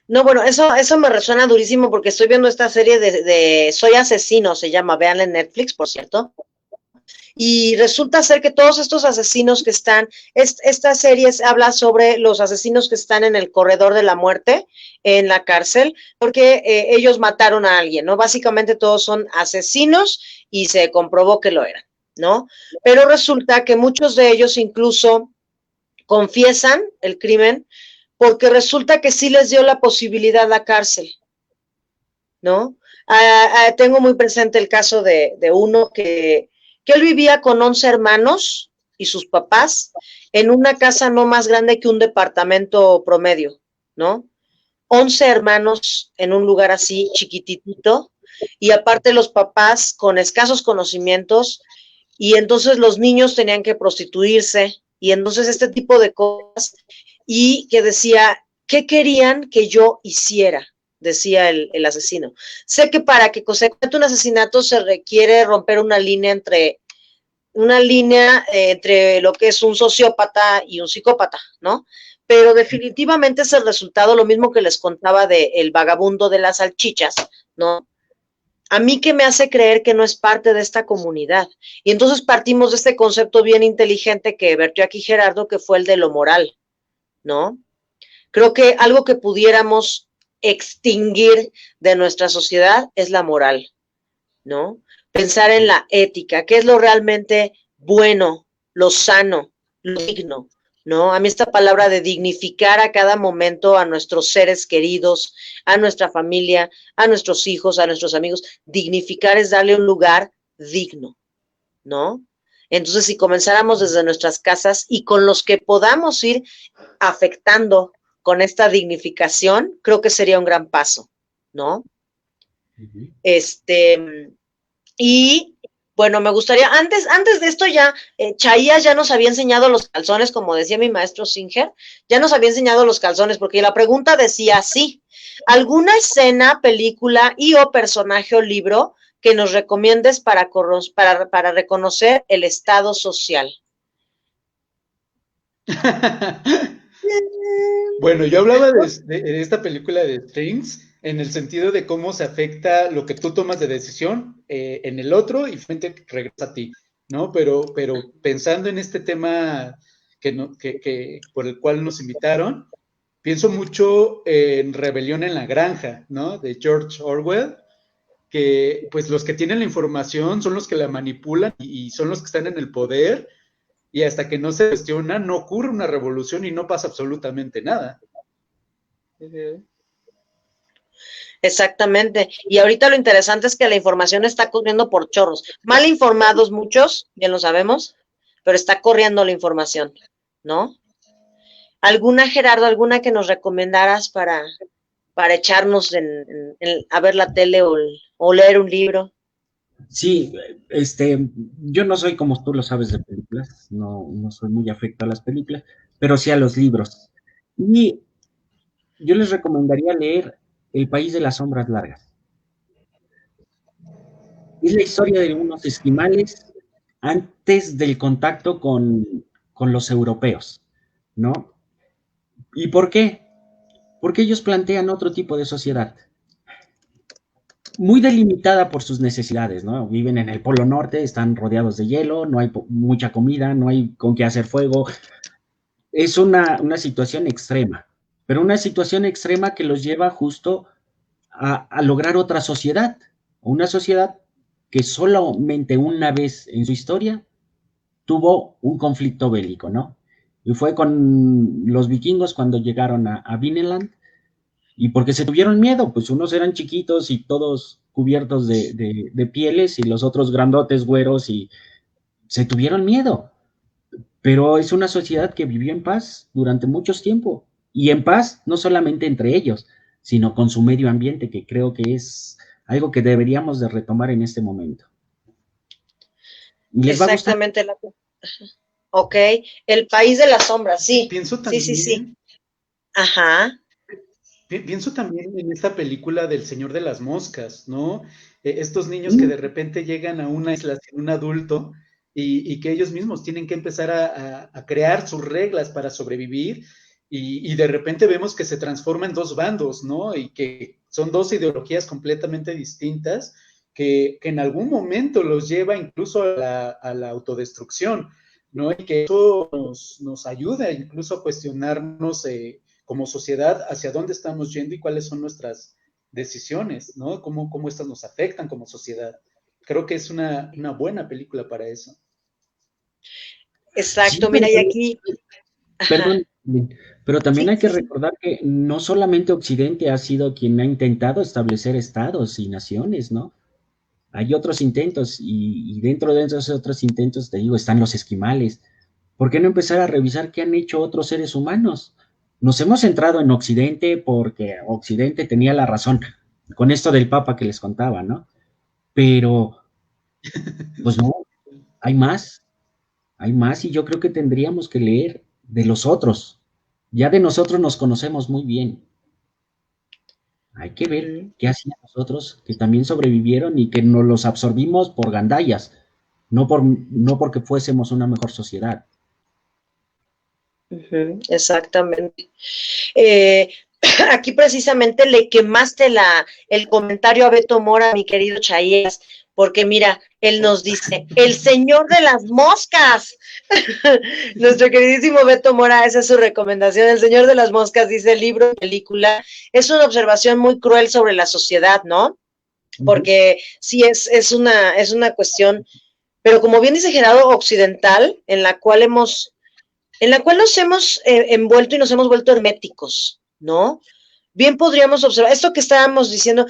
No, bueno, eso me resuena durísimo porque estoy viendo esta serie de Soy Asesino, se llama, véanla en Netflix, por cierto. Y resulta ser que todos estos asesinos que están, esta serie habla sobre los asesinos que están en el corredor de la muerte, en la cárcel, porque ellos mataron a alguien, ¿no? Básicamente todos son asesinos y se comprobó que lo eran, ¿no? Pero resulta que muchos de ellos incluso confiesan el crimen porque resulta que sí les dio la posibilidad a la cárcel, ¿no? Tengo muy presente el caso de uno que él vivía con 11 hermanos y sus papás en una casa no más grande que un departamento promedio, ¿no? 11 hermanos en un lugar así chiquititito y aparte los papás con escasos conocimientos y entonces los niños tenían que prostituirse y entonces este tipo de cosas y que decía, ¿qué querían que yo hiciera? Decía el asesino. Sé que para que se cometa un asesinato se requiere romper una línea entre lo que es un sociópata y un psicópata, ¿no? Pero definitivamente es el resultado, lo mismo que les contaba de el vagabundo de las salchichas, ¿no? A mí que me hace creer que no es parte de esta comunidad. Y entonces partimos de este concepto bien inteligente que vertió aquí Gerardo, que fue el de lo moral, ¿no? Creo que algo que pudiéramos extinguir de nuestra sociedad es la moral, ¿no? Pensar en la ética, qué es lo realmente bueno, lo sano, lo digno, ¿no? A mí esta palabra de dignificar a cada momento a nuestros seres queridos, a nuestra familia, a nuestros hijos, a nuestros amigos, dignificar es darle un lugar digno, ¿no? Entonces, si comenzáramos desde nuestras casas y con los que podamos ir afectando con esta dignificación, creo que sería un gran paso, ¿no? Uh-huh. Y bueno, me gustaría, antes de esto ya, Chaías ya nos había enseñado los calzones, como decía mi maestro Singer, ya nos había enseñado los calzones, porque la pregunta decía así, ¿alguna escena, película y o personaje o libro que nos recomiendes para reconocer el estado social? Bueno, yo hablaba de esta película de Strings en el sentido de cómo se afecta lo que tú tomas de decisión en el otro y finalmente regresa a ti, ¿no? Pero pensando en este tema por el cual nos invitaron, pienso mucho en Rebelión en la Granja, ¿no? De George Orwell, que pues los que tienen la información son los que la manipulan y son los que están en el poder, y hasta que no se cuestiona no ocurre una revolución y no pasa absolutamente nada. Exactamente. Y ahorita lo interesante es que la información está corriendo por chorros. Mal informados muchos, bien lo sabemos, pero está corriendo la información, ¿no? ¿Alguna, Gerardo, alguna que nos recomendaras para echarnos a ver la tele o leer un libro? Sí, yo no soy como tú lo sabes de películas, no soy muy afecto a las películas, pero sí a los libros. Y yo les recomendaría leer El País de las Sombras Largas. Es la historia de unos esquimales antes del contacto con los europeos, ¿no? ¿Y por qué? Porque ellos plantean otro tipo de sociedad, muy delimitada por sus necesidades, ¿no? Viven en el Polo Norte, están rodeados de hielo, no hay mucha comida, no hay con qué hacer fuego. Es una situación extrema, pero una situación extrema que los lleva justo a lograr otra sociedad, una sociedad que solamente una vez en su historia tuvo un conflicto bélico, ¿no? Y fue con los vikingos cuando llegaron a Vinland, y porque se tuvieron miedo, pues unos eran chiquitos y todos cubiertos de pieles y los otros grandotes, güeros, y se tuvieron miedo. Pero es una sociedad que vivió en paz durante mucho tiempo, y en paz no solamente entre ellos, sino con su medio ambiente, que creo que es algo que deberíamos de retomar en este momento. ¿Les va a gustar? Exactamente. Ok, El País de las Sombras, sí. Pienso también, sí. Ajá. Pienso también en esta película del Señor de las Moscas, ¿no? Estos niños que de repente llegan a una isla sin un adulto y que ellos mismos tienen que empezar a crear sus reglas para sobrevivir, y de repente vemos que se transforma en dos bandos, ¿no? Y que son dos ideologías completamente distintas que en algún momento los lleva incluso a la autodestrucción, ¿no? Y que eso nos ayuda incluso a cuestionarnos como sociedad hacia dónde estamos yendo y cuáles son nuestras decisiones, ¿no? Cómo estas nos afectan como sociedad. Creo que es una buena película para eso. Exacto, Sí, mira, y aquí... Perdón, pero también Sí, hay que sí. recordar que no solamente Occidente ha sido quien ha intentado establecer estados y naciones, ¿no? Hay otros intentos, y dentro de esos otros intentos, te digo, están los esquimales. ¿Por qué no empezar a revisar qué han hecho otros seres humanos? Nos hemos centrado en Occidente porque Occidente tenía la razón con esto del Papa que les contaba, ¿no? Pero, pues no, hay más, y yo creo que tendríamos que leer de los otros. Ya de nosotros nos conocemos muy bien. Hay que ver qué hacían los otros que también sobrevivieron y que nos los absorbimos por gandallas, no porque fuésemos una mejor sociedad. Exactamente. Aquí precisamente le quemaste el comentario a Beto Mora, mi querido Chaías, porque mira, él nos dice, el señor de las moscas. Nuestro queridísimo Beto Mora, esa es su recomendación. El señor de las moscas, dice el libro, película, es una observación muy cruel sobre la sociedad, ¿no? Porque sí es una cuestión, pero como bien dice Gerardo, occidental, en la cual nos hemos envuelto y nos hemos vuelto herméticos, ¿no? Bien podríamos observar, esto que estábamos diciendo,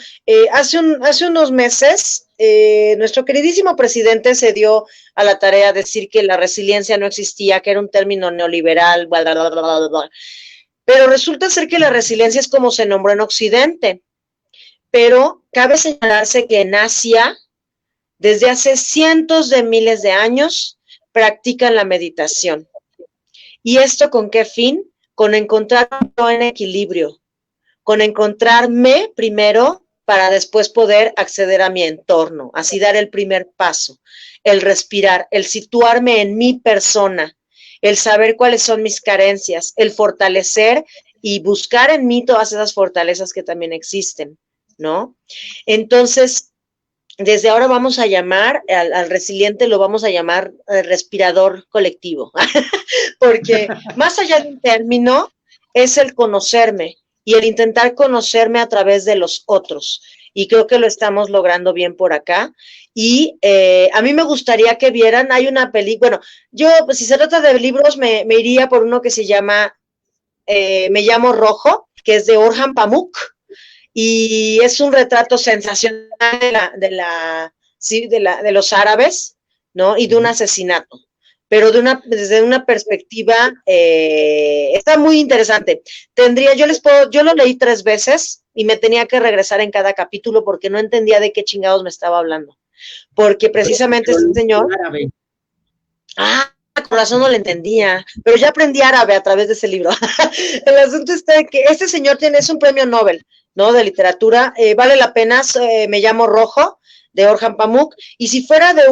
hace unos meses, nuestro queridísimo presidente se dio a la tarea de decir que la resiliencia no existía, que era un término neoliberal, bla, bla, bla, bla, bla. Pero resulta ser que la resiliencia es como se nombró en Occidente, pero cabe señalarse que en Asia, desde hace cientos de miles de años, practican la meditación. ¿Y esto con qué fin? Con encontrar un equilibrio, con encontrarme primero para después poder acceder a mi entorno, así dar el primer paso, el respirar, el situarme en mi persona, el saber cuáles son mis carencias, el fortalecer y buscar en mí todas esas fortalezas que también existen, ¿no? Entonces, desde ahora vamos a llamar al resiliente, lo vamos a llamar respirador colectivo, porque más allá de un término, es el conocerme y el intentar conocerme a través de los otros. Y creo que lo estamos logrando bien por acá. Y a mí me gustaría que vieran, hay una película, bueno, yo, pues, si se trata de libros, me iría por uno que se llama Me llamo Rojo, que es de Orhan Pamuk, y es un retrato sensacional de los árabes, ¿no? Y de un asesinato, pero desde una perspectiva, está muy interesante. Yo lo leí 3 veces y me tenía que regresar en cada capítulo porque no entendía de qué chingados me estaba hablando. Porque precisamente este señor, con razón no le entendía, pero ya aprendí árabe a través de ese libro. El asunto está en que este señor es un premio Nobel, ¿no? De literatura, vale la pena, Me llamo Rojo, de Orhan Pamuk, y si fuera de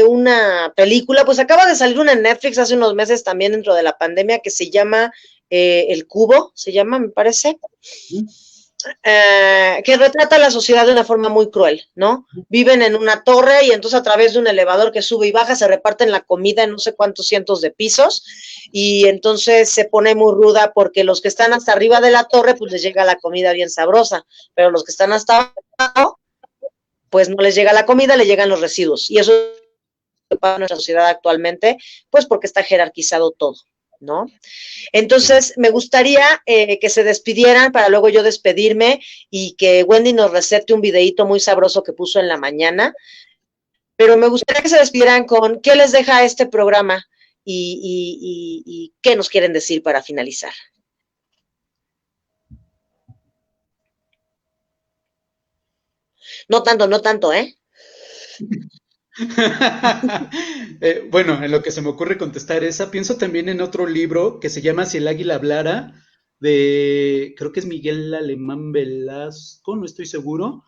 una película, pues acaba de salir una en Netflix hace unos meses también dentro de la pandemia que se llama El Cubo, se llama, me parece, que retrata la sociedad de una forma muy cruel, ¿no? Viven en una torre y entonces a través de un elevador que sube y baja se reparten la comida en no sé cuántos cientos de pisos y entonces se pone muy ruda porque los que están hasta arriba de la torre pues les llega la comida bien sabrosa, pero los que están hasta abajo pues no les llega la comida, le llegan los residuos y eso es para nuestra sociedad actualmente, pues porque está jerarquizado todo, ¿no? Entonces, me gustaría que se despidieran para luego yo despedirme y que Wendy nos recete un videíto muy sabroso que puso en la mañana, pero me gustaría que se despidieran con qué les deja este programa y qué nos quieren decir para finalizar. No tanto, ¿eh? Bueno, en lo que se me ocurre contestar esa, pienso también en otro libro que se llama Si el águila hablara, creo que es Miguel Alemán Velasco, no estoy seguro,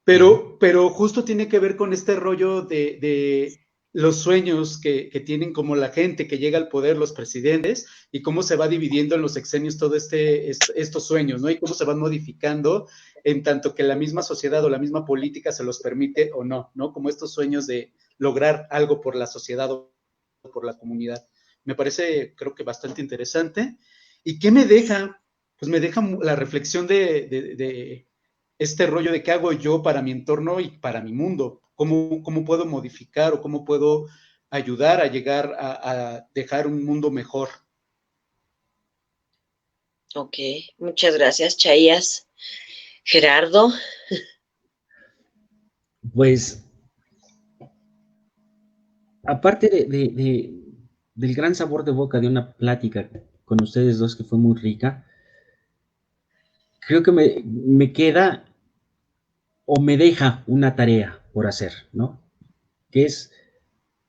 pero justo tiene que ver con este rollo de los sueños que tienen como la gente que llega al poder, los presidentes, y cómo se va dividiendo en los sexenios todos estos sueños, ¿no? Y cómo se van modificando en tanto que la misma sociedad o la misma política se los permite o no, ¿no? Como estos sueños de lograr algo por la sociedad o por la comunidad. Me parece, creo que bastante interesante. ¿Y qué me deja? Pues me deja la reflexión de este rollo de qué hago yo para mi entorno y para mi mundo. ¿Cómo puedo modificar o cómo puedo ayudar a llegar a dejar un mundo mejor? Ok, muchas gracias, Chaías. Gerardo. Pues, aparte del gran sabor de boca de una plática con ustedes dos que fue muy rica, creo que me queda o me deja una tarea por hacer, ¿no? Que es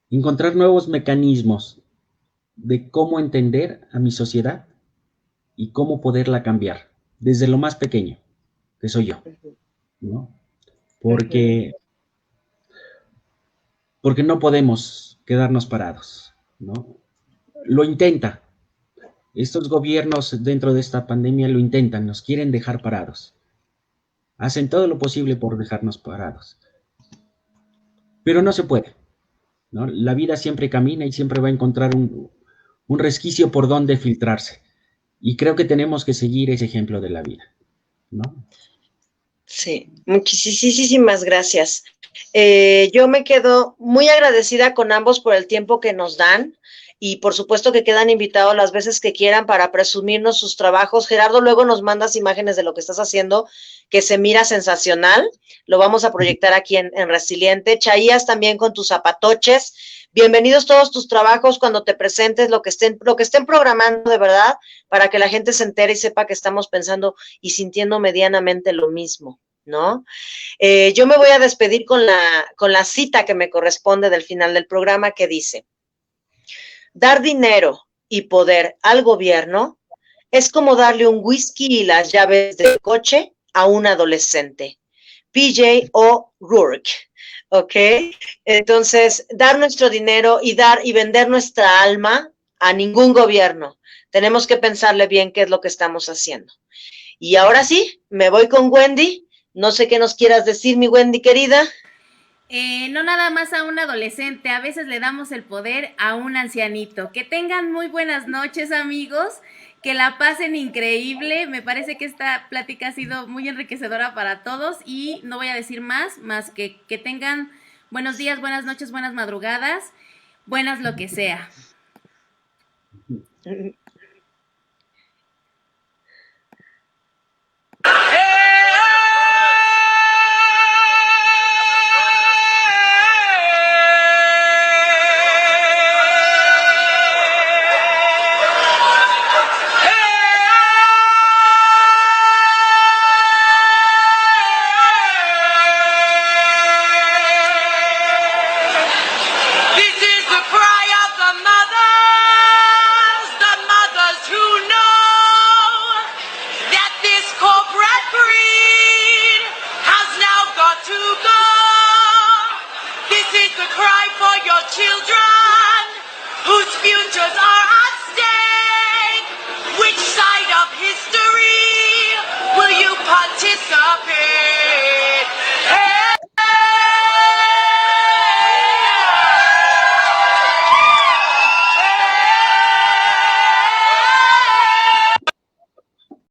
encontrar nuevos mecanismos de cómo entender a mi sociedad y cómo poderla cambiar, desde lo más pequeño, que soy yo, ¿no? Porque no podemos quedarnos parados, ¿no? Lo intenta. Estos gobiernos dentro de esta pandemia lo intentan, nos quieren dejar parados. Hacen todo lo posible por dejarnos parados. Pero no se puede, ¿no? La vida siempre camina y siempre va a encontrar un resquicio por donde filtrarse. Y creo que tenemos que seguir ese ejemplo de la vida, ¿no? Sí, muchísimas gracias. Yo me quedo muy agradecida con ambos por el tiempo que nos dan y por supuesto que quedan invitados las veces que quieran para presumirnos sus trabajos. Gerardo, luego nos mandas imágenes de lo que estás haciendo, que se mira sensacional. Lo vamos a proyectar aquí en Resiliente. Chaías, también con tus zapatoches. Bienvenidos todos tus trabajos cuando te presentes, lo que estén programando de verdad, para que la gente se entere y sepa que estamos pensando y sintiendo medianamente lo mismo, ¿no? Yo me voy a despedir con la cita que me corresponde del final del programa, que dice: dar dinero y poder al gobierno es como darle un whisky y las llaves del coche a un adolescente. PJ O'Rourke. ¿Ok? Entonces, dar nuestro dinero y vender nuestra alma a ningún gobierno. Tenemos que pensarle bien qué es lo que estamos haciendo. Y ahora sí, me voy con Wendy. No sé qué nos quieras decir, mi Wendy querida. No nada más a un adolescente, a veces le damos el poder a un ancianito. Que tengan muy buenas noches, amigos, que la pasen increíble. Me parece que esta plática ha sido muy enriquecedora para todos y no voy a decir más que tengan buenos días, buenas noches, buenas madrugadas, buenas lo que sea. Children whose futures are at stake. Which side of history will you participate?